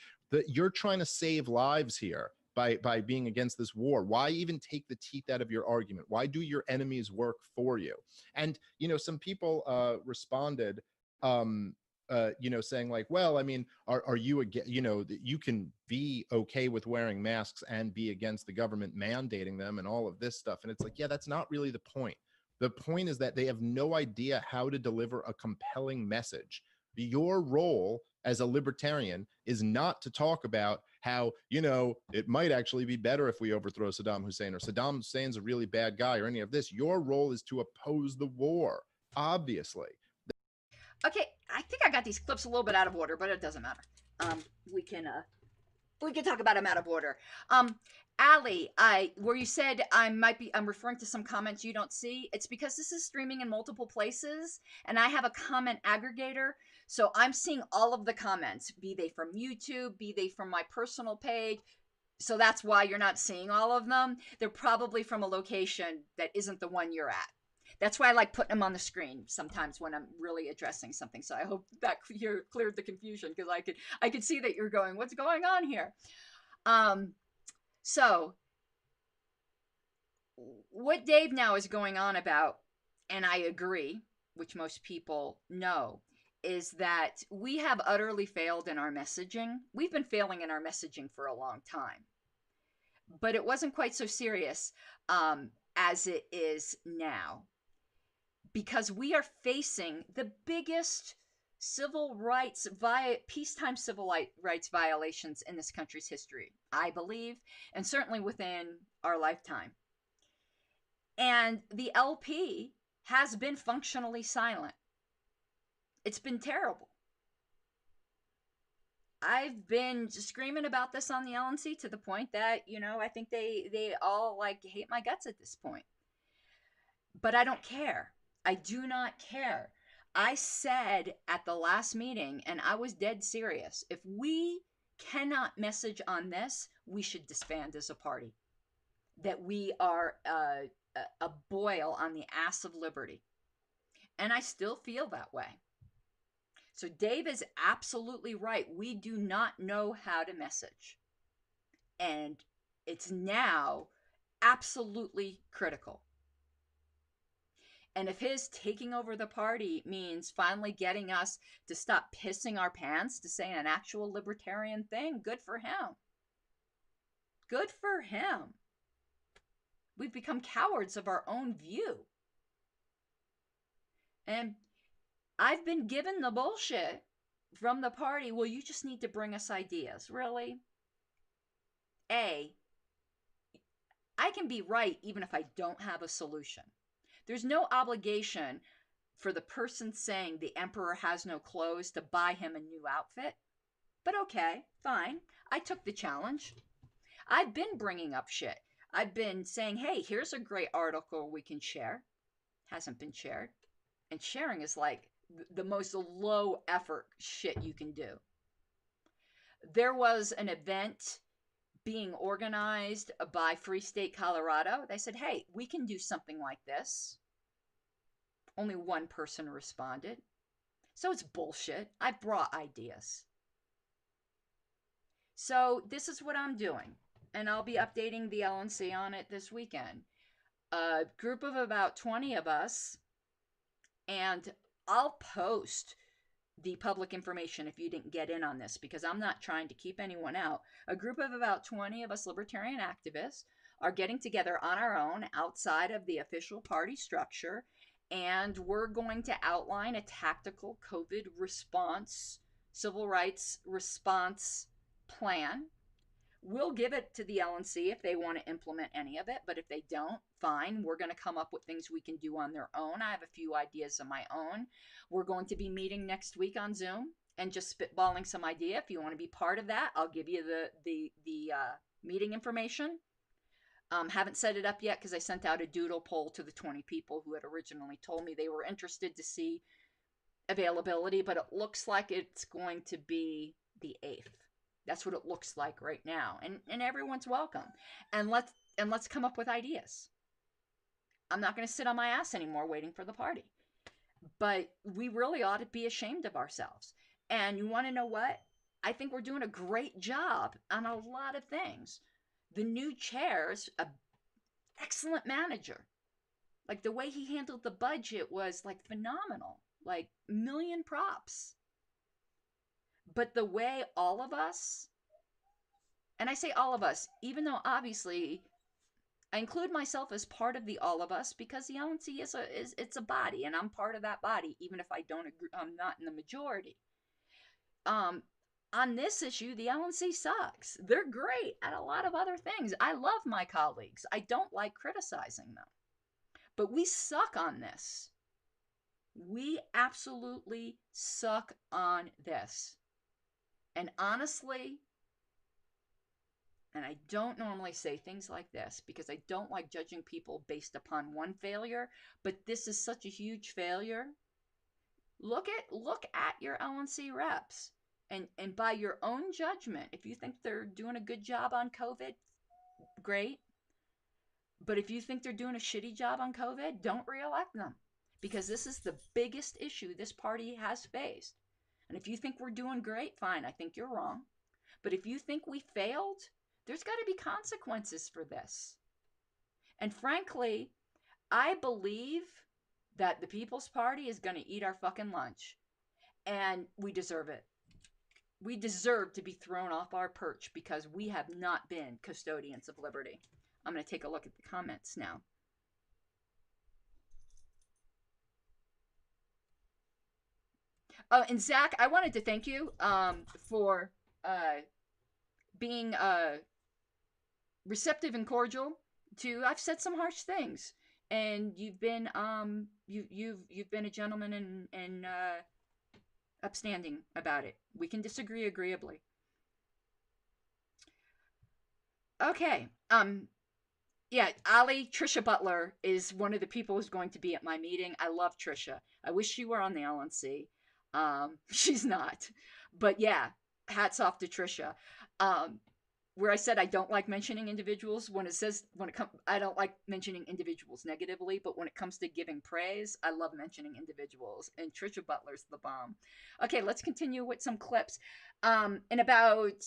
you're trying to save lives here by being against this war? Why even take the teeth out of your argument? Why do your enemies work for you? And, some people responded, saying like, well, I mean, are you again, you can be okay with wearing masks and be against the government mandating them and all of this stuff. And it's like, yeah, that's not really the point. The point is that they have no idea how to deliver a compelling message. Your role as a libertarian is not to talk about how, it might actually be better if we overthrow Saddam Hussein, or Saddam Hussein's a really bad guy, or any of this. Your role is to oppose the war, obviously. Okay, I think I got these clips a little bit out of order, but it doesn't matter. We can talk about them out of order. Allie, where you said I'm referring to some comments you don't see. It's because this is streaming in multiple places, and I have a comment aggregator, so I'm seeing all of the comments, be they from YouTube, be they from my personal page. So that's why you're not seeing all of them. They're probably from a location that isn't the one you're at. That's why I like putting them on the screen sometimes when I'm really addressing something. So I hope that cleared the confusion, because I could see that you're going, what's going on here? So what Dave now is going on about, and I agree, which most people know, is that we have utterly failed in our messaging. We've been failing in our messaging for a long time, but it wasn't quite so serious as it is now. Because we are facing the biggest peacetime civil rights violations in this country's history, I believe, and certainly within our lifetime. And the LP has been functionally silent. It's been terrible. I've been screaming about this on the LNC to the point that, I think they all hate my guts at this point. But I don't care. I do not care. I said at the last meeting, and I was dead serious, if we cannot message on this, we should disband as a party. That we are a boil on the ass of liberty. And I still feel that way. So Dave is absolutely right. We do not know how to message. And it's now absolutely critical. And if his taking over the party means finally getting us to stop pissing our pants to say an actual libertarian thing, good for him. Good for him. We've become cowards of our own view. And I've been given the bullshit from the party. Well, you just need to bring us ideas. Really? I can be right even if I don't have a solution. There's no obligation for the person saying the emperor has no clothes to buy him a new outfit. But okay, fine. I took the challenge. I've been bringing up shit. I've been saying, hey, here's a great article we can share. Hasn't been shared. And sharing is like the most low effort shit you can do. There was an event being organized by Free State Colorado. They said, hey, we can do something like this. Only one person responded. So it's bullshit. I brought ideas. So this is what I'm doing. And I'll be updating the LNC on it this weekend. A group of about 20 of us. And I'll post the public information if you didn't get in on this, because I'm not trying to keep anyone out. A group of about 20 of us libertarian activists are getting together on our own outside of the official party structure, and we're going to outline a tactical COVID response, civil rights response plan. We'll give it to the LNC if they want to implement any of it, but if they don't, fine. We're going to come up with things we can do on their own. I have a few ideas of my own. We're going to be meeting next week on Zoom and just spitballing some idea. If you want to be part of that, I'll give you the meeting information. Haven't set it up yet because I sent out a doodle poll to the 20 people who had originally told me they were interested to see availability, but it looks like it's going to be the 8th. That's what it looks like right now. And everyone's welcome. And let's come up with ideas. I'm not going to sit on my ass anymore waiting for the party. But we really ought to be ashamed of ourselves. And you want to know what? I think we're doing a great job on a lot of things. The new chair's an excellent manager. Like the way he handled the budget was like phenomenal. Like million props. But the way all of us, and I say all of us, even though obviously I include myself as part of the all of us, because the LNC it's a body, and I'm part of that body, even if I don't agree, I'm not in the majority. On this issue, the LNC sucks. They're great at a lot of other things. I love my colleagues. I don't like criticizing them. But we suck on this. We absolutely suck on this. And honestly, and I don't normally say things like this because I don't like judging people based upon one failure, but this is such a huge failure. Look at your LNC reps and by your own judgment, if you think they're doing a good job on COVID, great. But if you think they're doing a shitty job on COVID, don't reelect them, because this is the biggest issue this party has faced. And if you think we're doing great, fine, I think you're wrong. But if you think we failed, there's got to be consequences for this. And frankly, I believe that the People's Party is going to eat our fucking lunch. And we deserve it. We deserve to be thrown off our perch because we have not been custodians of liberty. I'm going to take a look at the comments now. Oh, and Zach, I wanted to thank you for being receptive and cordial to. I've said some harsh things, and you've been you've been a gentleman and upstanding about it. We can disagree agreeably. Okay. Yeah, Trisha Butler is one of the people who's going to be at my meeting. I love Trisha. I wish she were on the LNC. She's not, but yeah, hats off to Trisha. Where I said I don't like mentioning individuals, I don't like mentioning individuals negatively, but when it comes to giving praise, I love mentioning individuals, and Trisha Butler's the bomb. Okay, let's continue with some clips. In about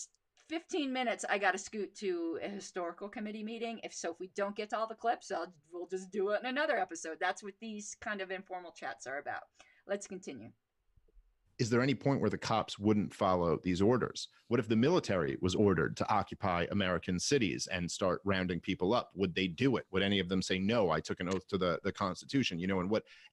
15 minutes, I got to scoot to a historical committee meeting. If we don't get to all the clips, we'll just do it in another episode. That's what these kind of informal chats are about. Let's continue. is there any point where the cops wouldn't follow these orders? What if the military was ordered to occupy American cities and start rounding people up? Would they do it? Would any of them say, no, I took an oath to the Constitution,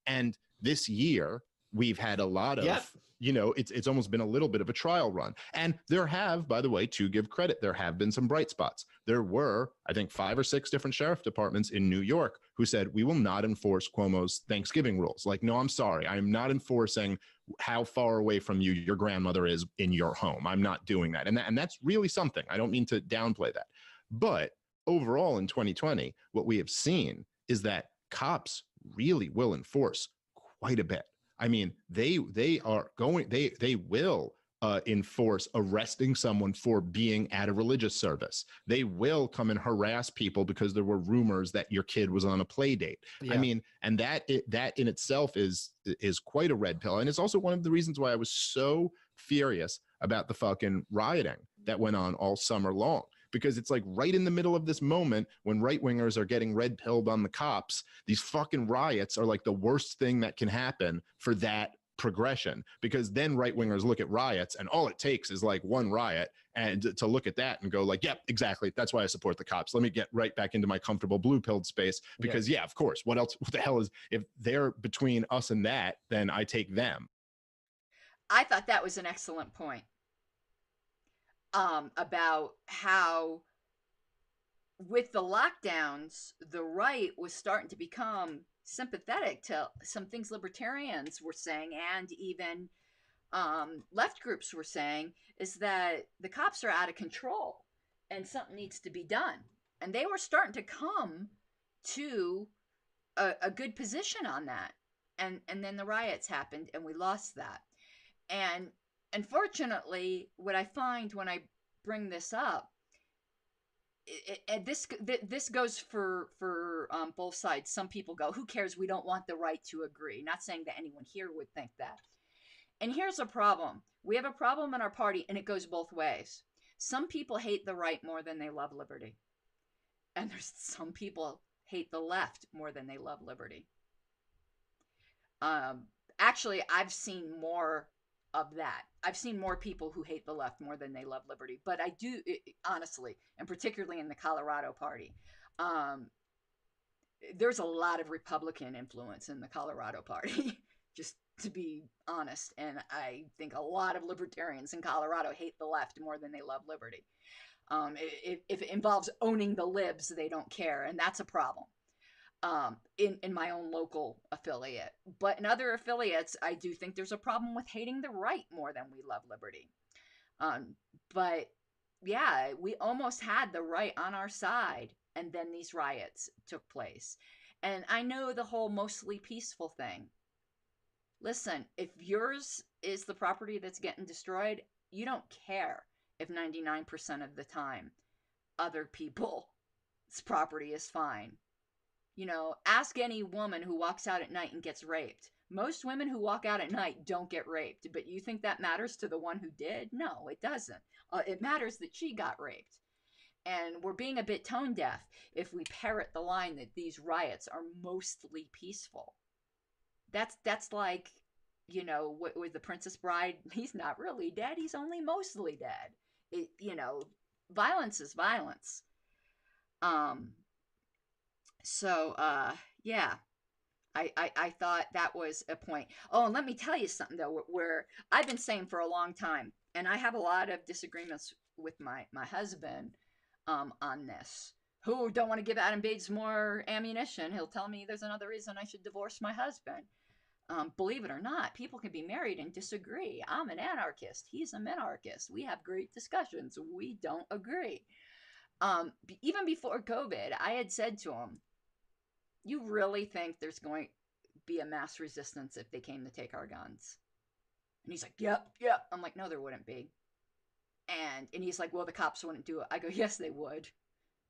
and this year we've had a lot of, it's almost been a little bit of a trial run. And there have, by the way, to give credit, there have been some bright spots. There were, I think, 5 or 6 different sheriff departments in New York who said, we will not enforce Cuomo's Thanksgiving rules. Like, no, I'm sorry. I am not enforcing how far away from you your grandmother is in your home. I'm not doing that. And that's really something. I don't mean to downplay that. But overall in 2020, what we have seen is that cops really will enforce quite a bit. I mean, they will enforce arresting someone for being at a religious service. They will come and harass people because there were rumors that your kid was on a play date. Yeah. I mean, and that in itself is quite a red pill. And it's also one of the reasons why I was so furious about the fucking rioting that went on all summer long. Because it's like right in the middle of this moment when right-wingers are getting red-pilled on the cops, these fucking riots are like the worst thing that can happen for that progression. Because then right-wingers look at riots and all it takes is like one riot and to look at that and go like, yep, exactly. That's why I support the cops. Let me get right back into my comfortable blue-pilled space because yeah, of course. What else? What the hell is, if they're between us and that, then I take them. I thought that was an excellent point. About how with the lockdowns, the right was starting to become sympathetic to some things libertarians were saying, and even left groups were saying, is that the cops are out of control and something needs to be done. And they were starting to come to a good position on that. And then the riots happened and we lost that. And unfortunately, what I find when I bring this up, this goes for both sides. Some people go, who cares? We don't want the right to agree. Not saying that anyone here would think that. And here's a problem. We have a problem in our party, and it goes both ways. Some people hate the right more than they love liberty. And there's some people hate the left more than they love liberty. Actually, I've seen more of that. I've seen more people who hate the left more than they love liberty. But I do, honestly, and particularly in the Colorado party, there's a lot of Republican influence in the Colorado party, just to be honest. And I think a lot of libertarians in Colorado hate the left more than they love liberty. If it involves owning the libs, they don't care. And that's a problem. In my own local affiliate. But in other affiliates, I do think there's a problem with hating the right more than we love liberty. But yeah, we almost had the right on our side, and then these riots took place. And I know the whole mostly peaceful thing. Listen, if yours is the property that's getting destroyed, you don't care if 99% of the time other people's property is fine. You know, ask any woman who walks out at night and gets raped. Most women who walk out at night don't get raped, but you think that matters to the one who did? No, it doesn't. It matters that she got raped. And we're being a bit tone deaf if we parrot the line that these riots are mostly peaceful. That's like, you know, with the Princess Bride, he's not really dead, he's only mostly dead. Violence is violence. So, yeah, I thought that was a point. Oh, and let me tell you something, though, where I've been saying for a long time, and I have a lot of disagreements with my husband on this, who don't want to give Adam Bates more ammunition. He'll tell me there's another reason I should divorce my husband. Believe it or not, people can be married and disagree. I'm an anarchist. He's a minarchist. We have great discussions. We don't agree. Even before COVID, I had said to him, you really think there's going to be a mass resistance if they came to take our guns? And he's like, yep. I'm like, no, there wouldn't be. And he's like, well, the cops wouldn't do it. I go, yes, they would.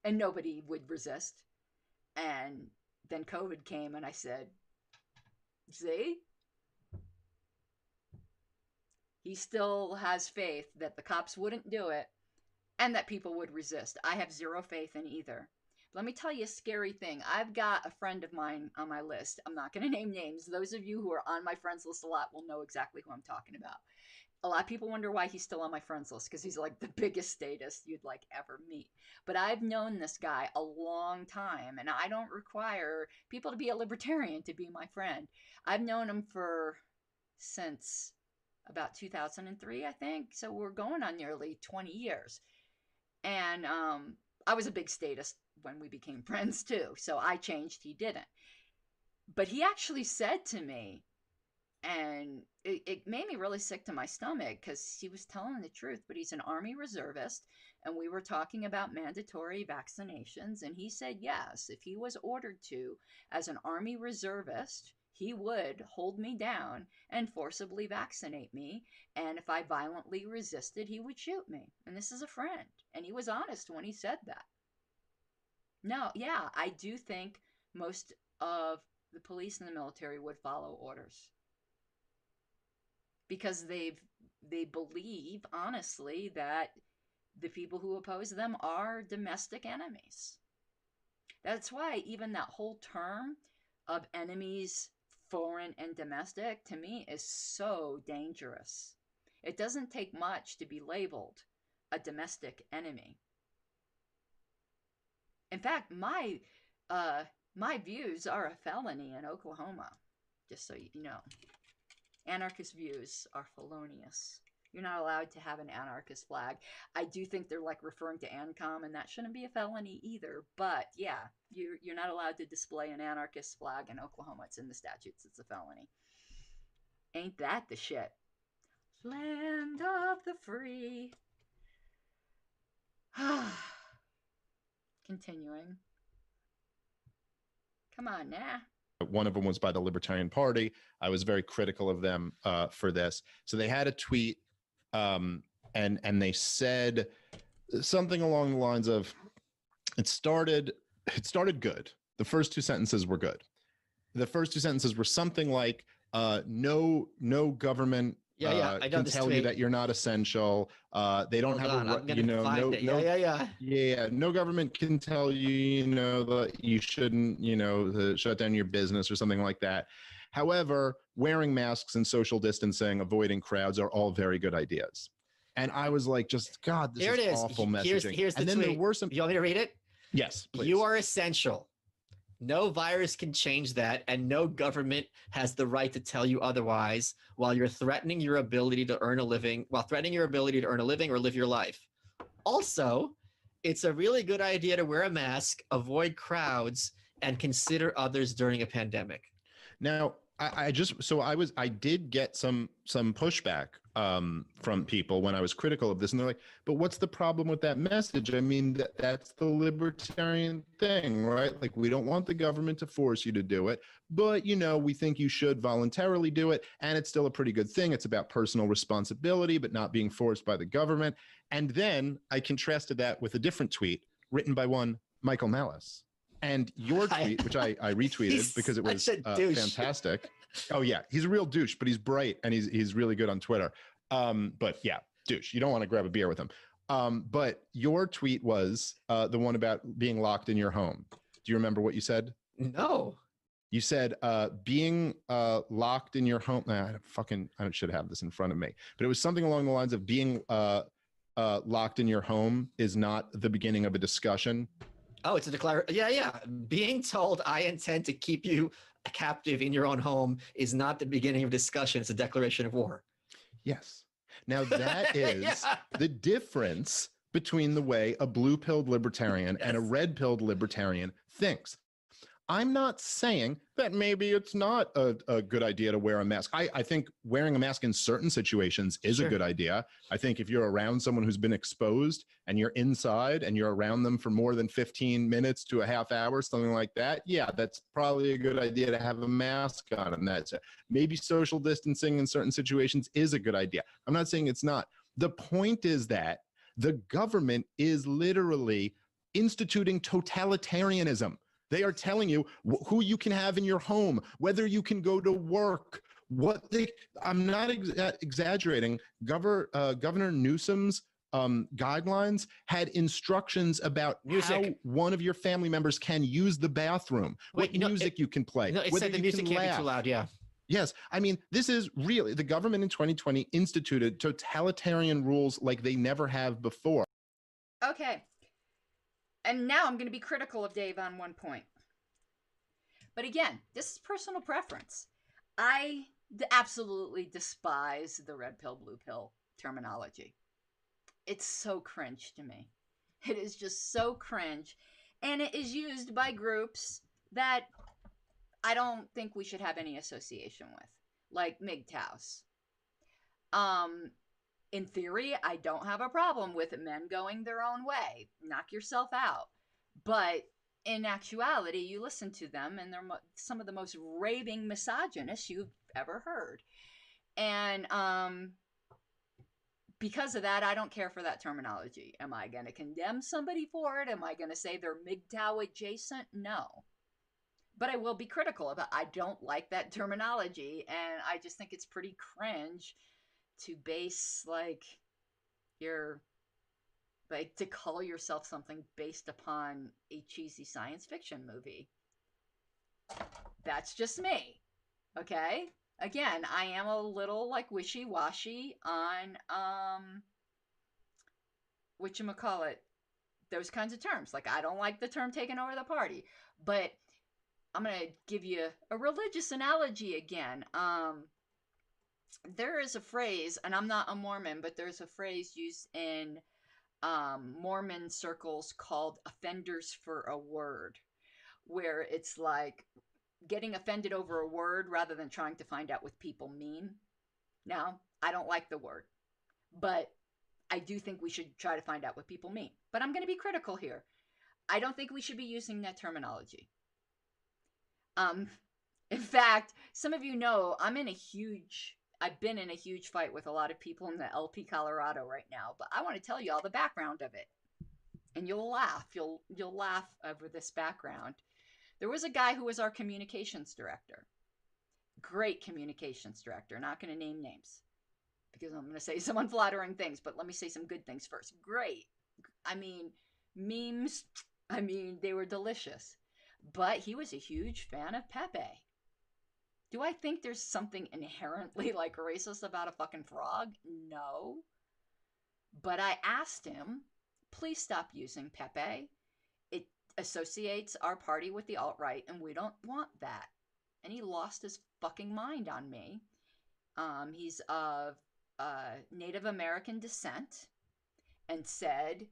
And nobody would resist. And then COVID came and I said, see? He still has faith that the cops wouldn't do it and that people would resist. I have zero faith in either. Let me tell you a scary thing. I've got a friend of mine on my list. I'm not going to name names. Those of you who are on my friends list a lot will know exactly who I'm talking about. A lot of people wonder why he's still on my friends list because he's like the biggest statist you'd like ever meet. But I've known this guy a long time, and I don't require people to be a libertarian to be my friend. I've known him since about 2003, I think. So we're going on nearly 20 years. And I was a big statist when we became friends too. So I changed, he didn't. But he actually said to me, and it made me really sick to my stomach because he was telling the truth, but he's an Army reservist, and we were talking about mandatory vaccinations, and he said yes, if he was ordered to, as an Army reservist, he would hold me down and forcibly vaccinate me, and if I violently resisted, he would shoot me. And this is a friend, and he was honest when he said that. No, yeah, I do think most of the police and the military would follow orders. Because they believe, honestly, that the people who oppose them are domestic enemies. That's why even that whole term of enemies, foreign and domestic, to me is so dangerous. It doesn't take much to be labeled a domestic enemy. In fact, my views are a felony in Oklahoma, just so you know. Anarchist views are felonious. You're not allowed to have an anarchist flag. I do think they're like referring to ANCOM, and that shouldn't be a felony either. But yeah, you're not allowed to display an anarchist flag in Oklahoma. It's in the statutes. It's a felony. Ain't that the shit? Land of the free. Continuing. Come on now. One of them was by the Libertarian Party. I was very critical of them for this. So they had a tweet, and they said something along the lines of, it started good. The first two sentences were good. The first two sentences were something like, no government I know can this tell tweet. you that you're not essential. They don't Hold have on, a, I'm gonna find it. yeah, no government can tell you, that you shouldn't, shut down your business or something like that. However, wearing masks and social distancing, avoiding crowds are all very good ideas. And I was like, just God, this Here it is is. awful Here's messaging. the And then tweet. there were some, You want me to read it? yes, please. You are essential. No virus can change that, and no government has the right to tell you otherwise while threatening your ability to earn a living or live your life. Also, it's a really good idea to wear a mask, avoid crowds, and consider others during a pandemic. Now, I did get some pushback from people when I was critical of this, and they're like, but what's the problem with that message? I mean, that's the libertarian thing, right? Like, we don't want the government to force you to do it, but we think you should voluntarily do it, and it's still a pretty good thing. It's about personal responsibility, but not being forced by the government. And then I contrasted that with a different tweet written by one Michael Malice. And your tweet, which I retweeted because it was fantastic. Oh yeah, he's a real douche, but he's bright and he's really good on Twitter. But yeah, douche. You don't want to grab a beer with him. But your tweet was the one about being locked in your home. Do you remember what you said? No. You said being locked in your home. I should have this in front of me, but it was something along the lines of being locked in your home is not the beginning of a discussion. Oh, it's a declaration. Yeah. Being told I intend to keep you captive in your own home is not the beginning of discussion. It's a declaration of war. Yes. Now that is the difference between the way a blue-pilled libertarian and a red-pilled libertarian thinks. I'm not saying that maybe it's not a good idea to wear a mask. I think wearing a mask in certain situations is a good idea. I think if you're around someone who's been exposed and you're inside and you're around them for more than 15 minutes to a half hour, something like that, yeah, that's probably a good idea to have a mask on. And that's maybe social distancing in certain situations is a good idea. I'm not saying it's not. The point is that the government is literally instituting totalitarianism. They are telling you who you can have in your home, whether you can go to work, I'm not exaggerating. Governor Newsom's guidelines had instructions about Music. how one of your family members can use the bathroom, Wait, what you know, music you can play, No, it whether said the you music can can't be laugh. too loud. Yeah. Yes, I mean, this is really the government in 2020 instituted totalitarian rules like they never have before. Okay. And now I'm going to be critical of Dave on one point. But again, this is personal preference. I absolutely despise the red pill, blue pill terminology. It's so cringe to me. It is just so cringe. And it is used by groups that I don't think we should have any association with, like MGTOWs. In theory, I don't have a problem with men going their own way. Knock yourself out. But in actuality, you listen to them, and they're some of the most raving misogynists you've ever heard. And because of that, I don't care for that terminology. Am I going to condemn somebody for it? Am I going to say they're MGTOW adjacent? No. But I will be critical about it. I don't like that terminology, and I just think it's pretty cringe to base, like, to call yourself something based upon a cheesy science fiction movie. That's just me. Okay? Again, I am a little, like, wishy-washy on, whatchamacallit, those kinds of terms. Like, I don't like the term taking over the party. But I'm going to give you a religious analogy again. There is a phrase, and I'm not a Mormon, but there's a phrase used in Mormon circles called offenders for a word, where it's like getting offended over a word rather than trying to find out what people mean. Now, I don't like the word, but I do think we should try to find out what people mean. But I'm going to be critical here. I don't think we should be using that terminology. In fact, some of you know I've been in a huge fight with a lot of people in the LP Colorado right now, but I want to tell you all the background of it. And you'll laugh. You'll laugh over this background. There was a guy who was our communications director. Great communications director. Not going to name names because I'm going to say some unflattering things, but let me say some good things first. Great. I mean, memes, they were delicious. But he was a huge fan of Pepe. Do I think there's something inherently, like, racist about a fucking frog? No. But I asked him, please stop using Pepe. It associates our party with the alt-right, and we don't want that. And he lost his fucking mind on me. He's of Native American descent, and said,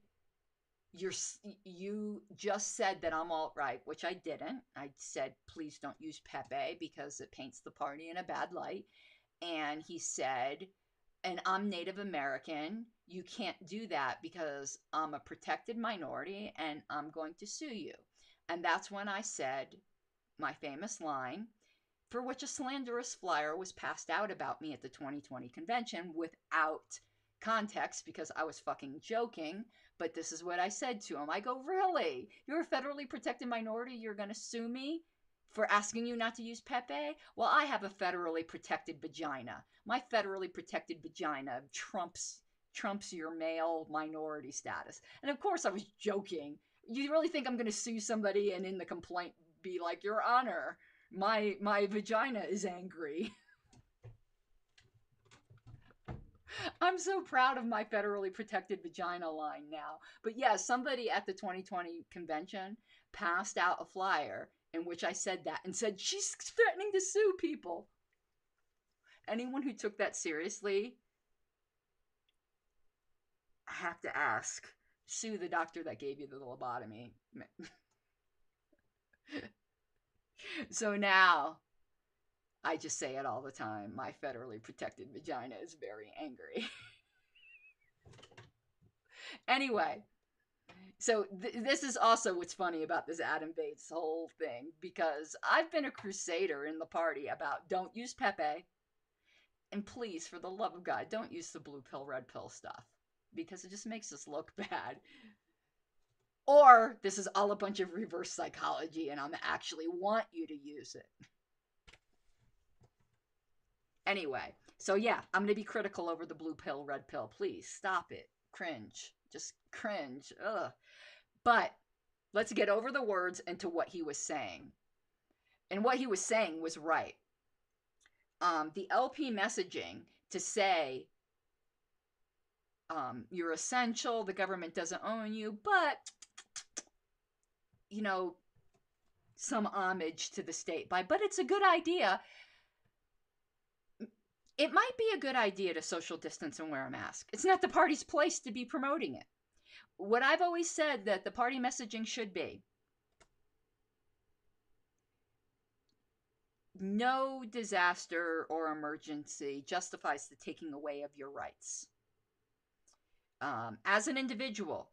you just said that I'm alt-right, which I didn't. I said, please don't use Pepe because it paints the party in a bad light. And he said, and I'm Native American. You can't do that because I'm a protected minority and I'm going to sue you. And that's when I said my famous line, for which a slanderous flyer was passed out about me at the 2020 convention without context because I was fucking joking. But this is what I said to him. I go, really? You're a federally protected minority? You're going to sue me for asking you not to use Pepe? Well, I have a federally protected vagina. My federally protected vagina trumps your male minority status. And of course I was joking. You really think I'm going to sue somebody and in the complaint be like, Your Honor, my vagina is angry? I'm so proud of my federally protected vagina line now. But yeah, somebody at the 2020 convention passed out a flyer in which I said that and said, she's threatening to sue people. Anyone who took that seriously, I have to ask, sue the doctor that gave you the lobotomy. So now, I just say it all the time. My federally protected vagina is very angry. Anyway, so this is also what's funny about this Adam Bates whole thing, because I've been a crusader in the party about don't use Pepe. And please, for the love of God, don't use the blue pill, red pill stuff, because it just makes us look bad. Or this is all a bunch of reverse psychology and I'm actually want you to use it. Anyway, so yeah, I'm going to be critical over the blue pill, red pill. Please stop it. cringe. Just cringe. Ugh. But let's get over the words and to what he was saying. And what he was saying was right. The LP messaging to say you're essential, the government doesn't own you, but, you know, some homage to the state but it's a good idea. It might be a good idea to social distance and wear a mask. It's not the party's place to be promoting it. What I've always said that the party messaging should be, no disaster or emergency justifies the taking away of your rights. As an individual,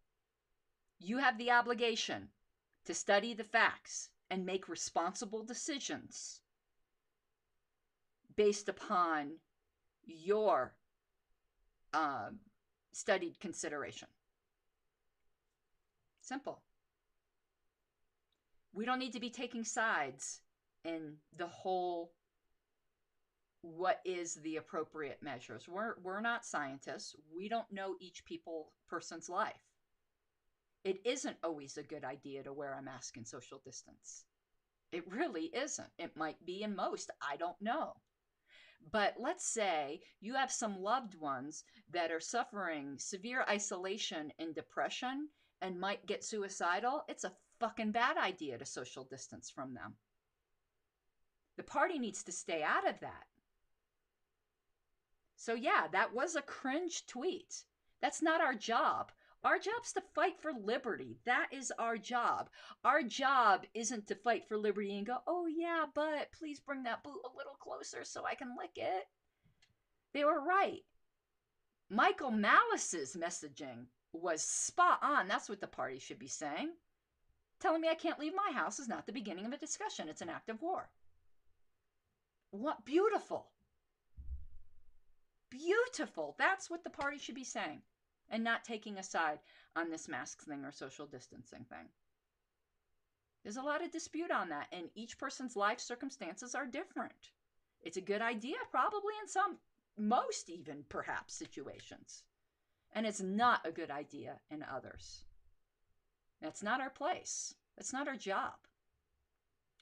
you have the obligation to study the facts and make responsible decisions based upon your studied consideration. Simple. We don't need to be taking sides in the whole what is the appropriate measures. We're not scientists. We don't know each person's life. It isn't always a good idea to wear a mask and social distance. It really isn't. It might be in most. I don't know. But let's say you have some loved ones that are suffering severe isolation and depression and might get suicidal. It's a fucking bad idea to social distance from them. The party needs to stay out of that. So yeah, that was a cringe tweet. That's not our job. Our job's to fight for liberty. That is our job. Our job isn't to fight for liberty and go, oh yeah, but please bring that boot a little closer so I can lick it. They were right. Michael Malice's messaging was spot on. That's what the party should be saying. Telling me I can't leave my house is not the beginning of a discussion. It's an act of war. What beautiful. Beautiful. That's what the party should be saying. And not taking a side on this mask thing or social distancing thing. There's a lot of dispute on that, and each person's life circumstances are different. It's a good idea, probably in most even, perhaps, situations. And it's not a good idea in others. That's not our place. That's not our job.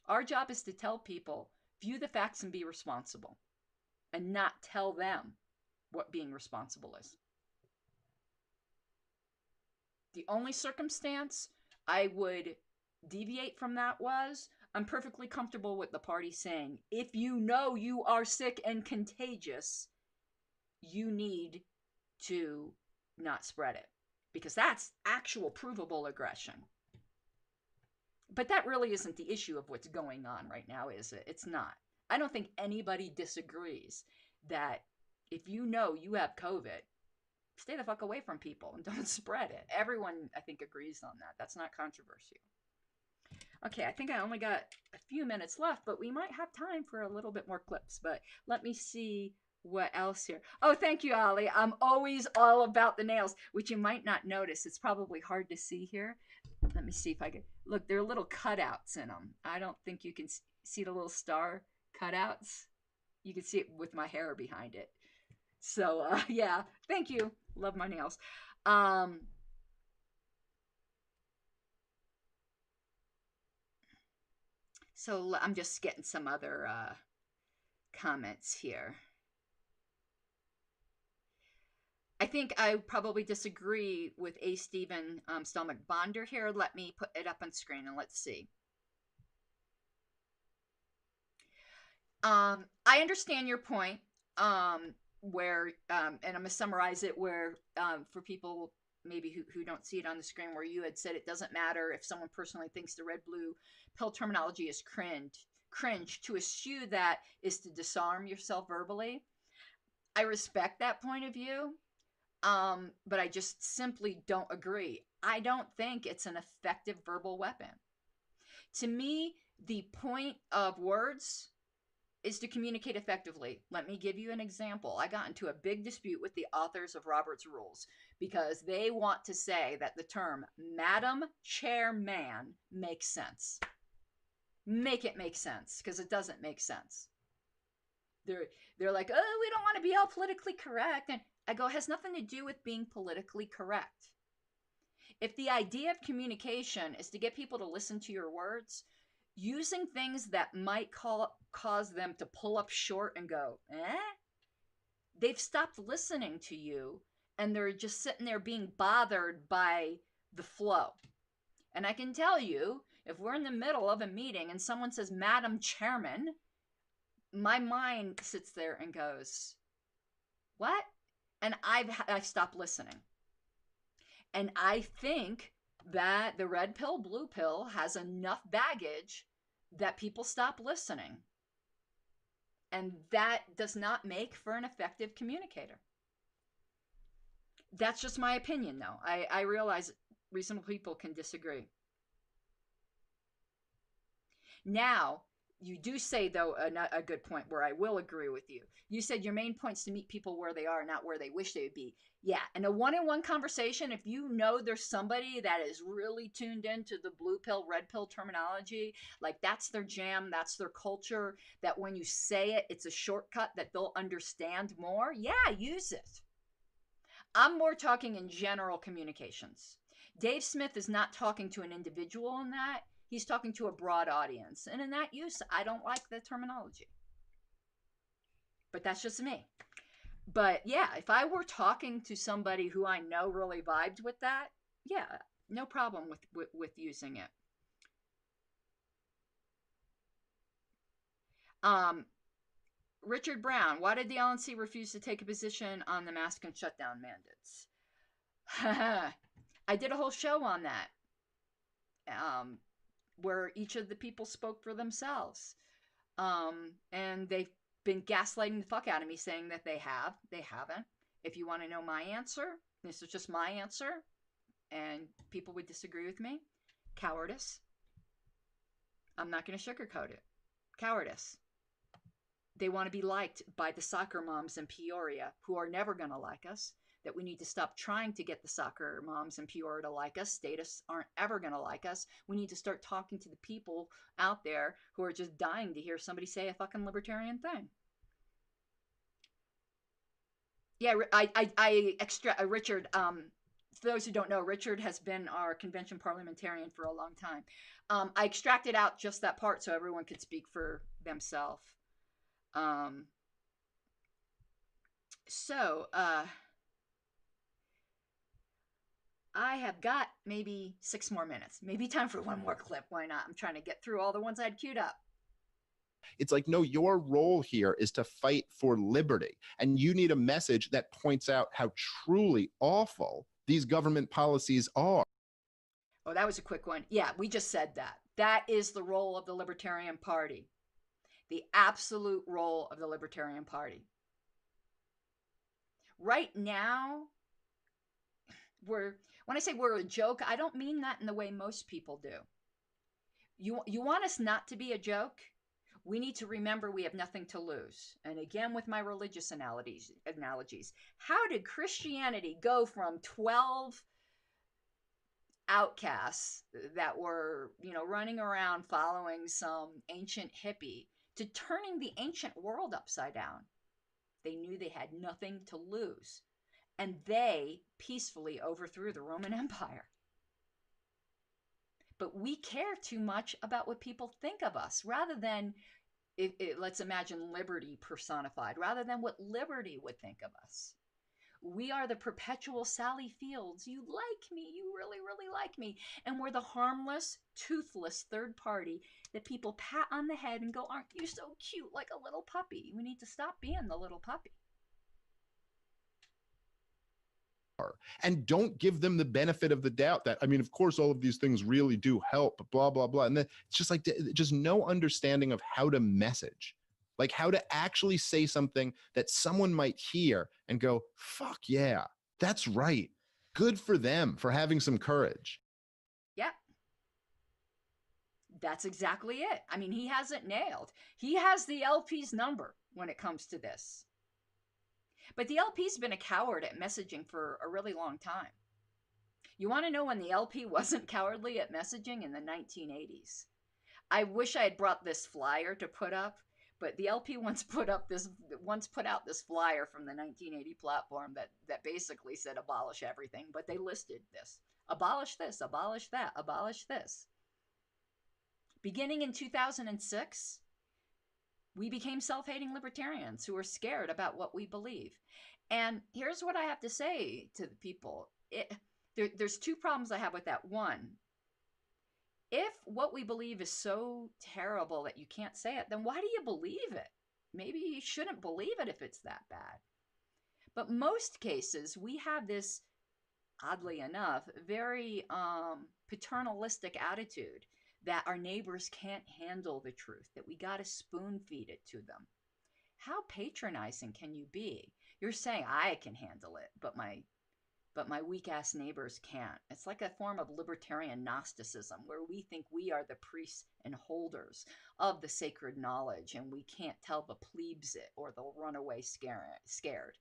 Our job is to tell people, view the facts and be responsible, and not tell them what being responsible is. The only circumstance I would deviate from that was, I'm perfectly comfortable with the party saying, if you know you are sick and contagious, you need to not spread it. Because that's actual provable aggression. But that really isn't the issue of what's going on right now, is it? It's not. I don't think anybody disagrees that if you know you have COVID, stay the fuck away from people and don't spread it. Everyone, I think, agrees on that. That's not controversial. Okay, I think I only got a few minutes left, but we might have time for a little bit more clips. But let me see what else here. Oh, thank you, Ollie. I'm always all about the nails, which you might not notice. It's probably hard to see here. Let me see if I can. Look, there are little cutouts in them. I don't think you can see the little star cutouts. You can see it with my hair behind it. So, yeah, thank you. Love my nails. So I'm just getting some other comments here. I think I probably disagree with A. Stephen Stomach Bonder here. Let me put it up on screen and let's see. I understand your point. Where and I'm gonna summarize it where for people maybe who don't see it on the screen, where you had said it doesn't matter if someone personally thinks the red blue pill terminology is cringe. To eschew that is to disarm yourself verbally. I respect that point of view, but I just simply don't agree. I don't think it's an effective verbal weapon. To me, the point of words is to communicate effectively. Let me give you an example. I got into a big dispute with the authors of Robert's Rules because they want to say that the term Madam Chairman makes sense. Make it make sense, because it doesn't make sense. They're like, oh, we don't want to be all politically correct. And I go, it has nothing to do with being politically correct. If the idea of communication is to get people to listen to your words, using things that might cause them to pull up short and go, they've stopped listening to you and they're just sitting there being bothered by the flow. And I can tell you, if we're in the middle of a meeting and someone says, Madam Chairman, my mind sits there and goes, what? And I've stopped listening. And I think that the red pill, blue pill has enough baggage that people stop listening. And that does not make for an effective communicator. That's just my opinion, though. I realize reasonable people can disagree. Now, you do say, though, a good point where I will agree with you. You said your main point is to meet people where they are, not where they wish they would be. Yeah, in a one-on-one conversation, if you know there's somebody that is really tuned into the blue pill, red pill terminology, like that's their jam, that's their culture, that when you say it, it's a shortcut that they'll understand more, yeah, use it. I'm more talking in general communications. Dave Smith is not talking to an individual in that. He's talking to a broad audience. And in that use, I don't like the terminology. But that's just me. But yeah, if I were talking to somebody who I know really vibed with that, yeah, no problem with using it. Richard Brown, why did the LNC refuse to take a position on the mask and shutdown mandates? I did a whole show on that. Where each of the people spoke for themselves. And they've been gaslighting the fuck out of me saying that they have. They haven't. If you want to know my answer, this is just my answer, and people would disagree with me. Cowardice. I'm not going to sugarcoat it. Cowardice. They want to be liked by the soccer moms in Peoria who are never going to like us. That we need to stop trying to get the soccer moms in Peoria to like us. Statists aren't ever going to like us. We need to start talking to the people out there who are just dying to hear somebody say a fucking libertarian thing. Yeah, Richard, for those who don't know, Richard has been our convention parliamentarian for a long time. I extracted out just that part so everyone could speak for themselves. I have got maybe 6 more minutes. Maybe time for one more clip. Why not? I'm trying to get through all the ones I'd queued up. It's like, no, your role here is to fight for liberty. And you need a message that points out how truly awful these government policies are. Oh, that was a quick one. Yeah, we just said that. That is the role of the Libertarian Party. The absolute role of the Libertarian Party. Right now, when I say we're a joke, I don't mean that in the way most people do. You want us not to be a joke? We need to remember we have nothing to lose. And again, with my religious analogies, how did Christianity go from 12 outcasts that were, running around following some ancient hippie to turning the ancient world upside down? They knew they had nothing to lose. And they peacefully overthrew the Roman Empire. But we care too much about what people think of us, rather than, let's imagine liberty personified, rather than what liberty would think of us. We are the perpetual Sally Fields. You like me. You really, really like me. And we're the harmless, toothless third party that people pat on the head and go, aren't you so cute, like a little puppy? We need to stop being the little puppy. And don't give them the benefit of the doubt that, I mean, of course, all of these things really do help, blah, blah, blah. And then it's just like, just no understanding of how to message, like how to actually say something that someone might hear and go, fuck yeah, that's right. Good for them for having some courage. Yeah. That's exactly it. I mean, he has it nailed. He has the LP's number when it comes to this. But the LP's been a coward at messaging for a really long time. You want to know when the LP wasn't cowardly at messaging? In the 1980s. I wish I had brought this flyer to put up, But the LP once put out this flyer from the 1980 platform that basically said abolish everything, but they listed this: abolish this, abolish that, abolish this. Beginning in 2006, we became self-hating libertarians who are scared about what we believe. And here's what I have to say to the people. There's two problems I have with that. One, if what we believe is so terrible that you can't say it, then why do you believe it? Maybe you shouldn't believe it if it's that bad. But most cases, we have this, oddly enough, very paternalistic attitude that our neighbors can't handle the truth, that we got to spoon feed it to them. How patronizing can you be? You're saying, I can handle it, but my weak-ass neighbors can't. It's like a form of libertarian Gnosticism where we think we are the priests and holders of the sacred knowledge and we can't tell the plebes it or they'll run away scared.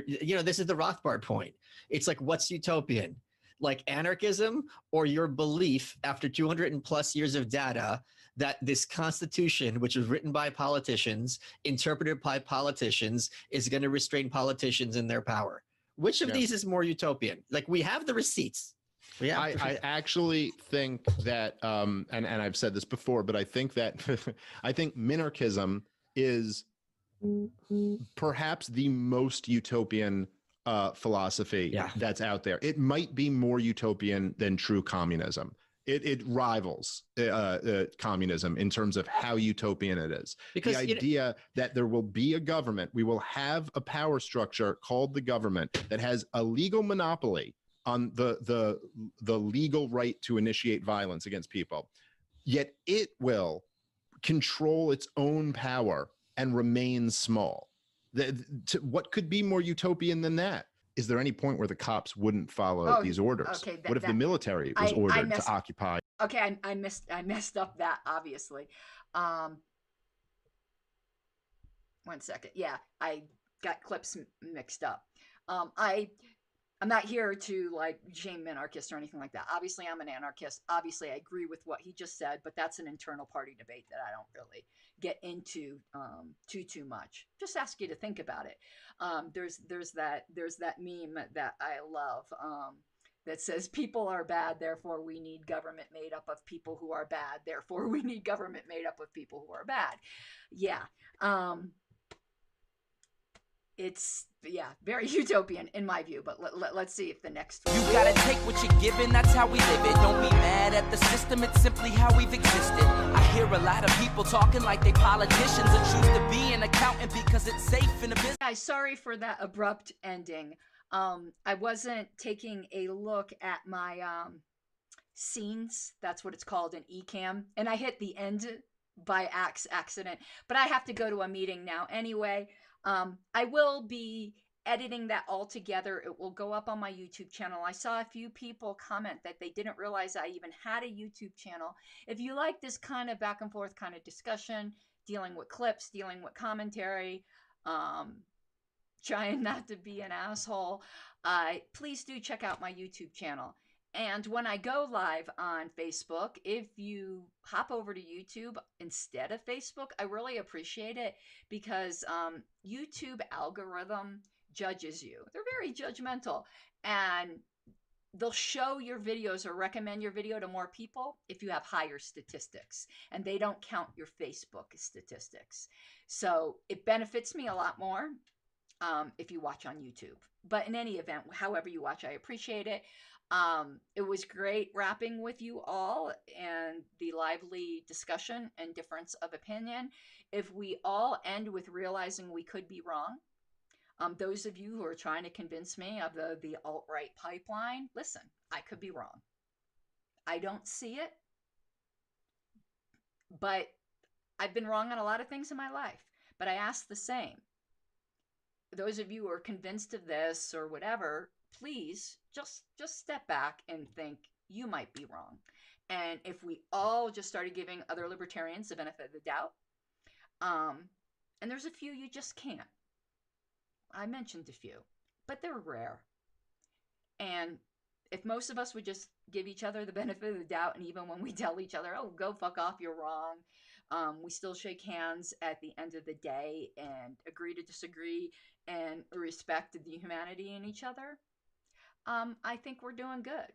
You know, this is the Rothbard point. It's like, what's utopian? Like anarchism, or your belief after 200 and plus years of data that this constitution, which was written by politicians, interpreted by politicians, is going to restrain politicians in their power? Which of these is more utopian? Like, we have the receipts. I actually think that, and I've said this before, but I think that I think minarchism is perhaps the most utopian philosophy that's out there. It might be more utopian than true communism. It rivals communism in terms of how utopian it is. Because the idea that there will be a government, we will have a power structure called the government that has a legal monopoly on the legal right to initiate violence against people, yet it will control its own power and remain small. What could be more utopian than that? Is there any point where the cops wouldn't follow these orders? Okay, what if the military was ordered to occupy? Okay, I messed up that, obviously. 1 second. Yeah, I got clips mixed up. I'm not here to like shame minarchists or anything like that. Obviously, I'm an anarchist. Obviously, I agree with what he just said, but that's an internal party debate that I don't really get into too much. Just ask you to think about it. There's that meme that I love that says people are bad, therefore we need government made up of people who are bad. Therefore, we need government made up of people who are bad. Yeah. It's, very utopian in my view, but let's see if the next one. You gotta take what you're given, that's how we live it. Don't be mad at the system, it's simply how we've existed. I hear a lot of people talking like they politicians and choose to be an accountant because it's safe in the business. Guys, sorry for that abrupt ending. I wasn't taking a look at my scenes, that's what it's called, in Ecamm, and I hit the end by accident, but I have to go to a meeting now anyway. I will be editing that all together. It will go up on my YouTube channel. I saw a few people comment that they didn't realize I even had a YouTube channel. If you like this kind of back and forth kind of discussion, dealing with clips, dealing with commentary, trying not to be an asshole, please do check out my YouTube channel. And when I go live on Facebook, if you hop over to YouTube instead of Facebook, I really appreciate it because YouTube algorithm judges you. They're very judgmental, and they'll show your videos or recommend your video to more people if you have higher statistics, and they don't count your Facebook statistics. So it benefits me a lot more if you watch on YouTube. But in any event, however you watch, I appreciate it. It was great rapping with you all and the lively discussion and difference of opinion. If we all end with realizing we could be wrong, those of you who are trying to convince me of the alt-right pipeline, listen, I could be wrong. I don't see it, but I've been wrong on a lot of things in my life. But I ask the same. Those of you who are convinced of this or whatever, please just step back and think you might be wrong. And if we all just started giving other libertarians the benefit of the doubt, and there's a few you just can't. I mentioned a few, but they're rare. And if most of us would just give each other the benefit of the doubt, and even when we tell each other, oh, go fuck off, you're wrong, we still shake hands at the end of the day and agree to disagree and respect the humanity in each other, I think we're doing good.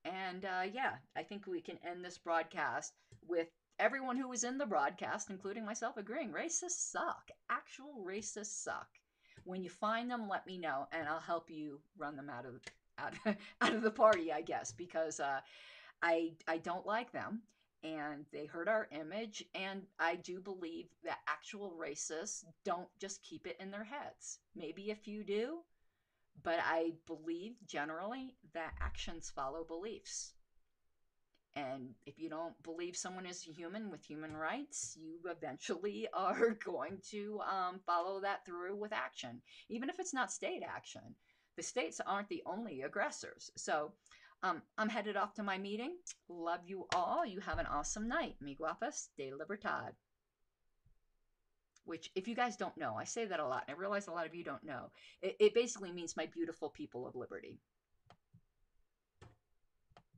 And yeah, I think we can end this broadcast with everyone who was in the broadcast, including myself, agreeing racists suck. Actual racists suck. When you find them, let me know, and I'll help you run them out of the party, I guess, because I don't like them, and they hurt our image, and I do believe that actual racists don't just keep it in their heads. Maybe a few do, but I believe generally that actions follow beliefs. And if you don't believe someone is a human with human rights, you eventually are going to follow that through with action, even if it's not state action. The states aren't the only aggressors. So I'm headed off to my meeting. Love you all. You have an awesome night. Mi guapas de libertad. Which, if you guys don't know, I say that a lot. And I realize a lot of you don't know. It basically means my beautiful people of liberty.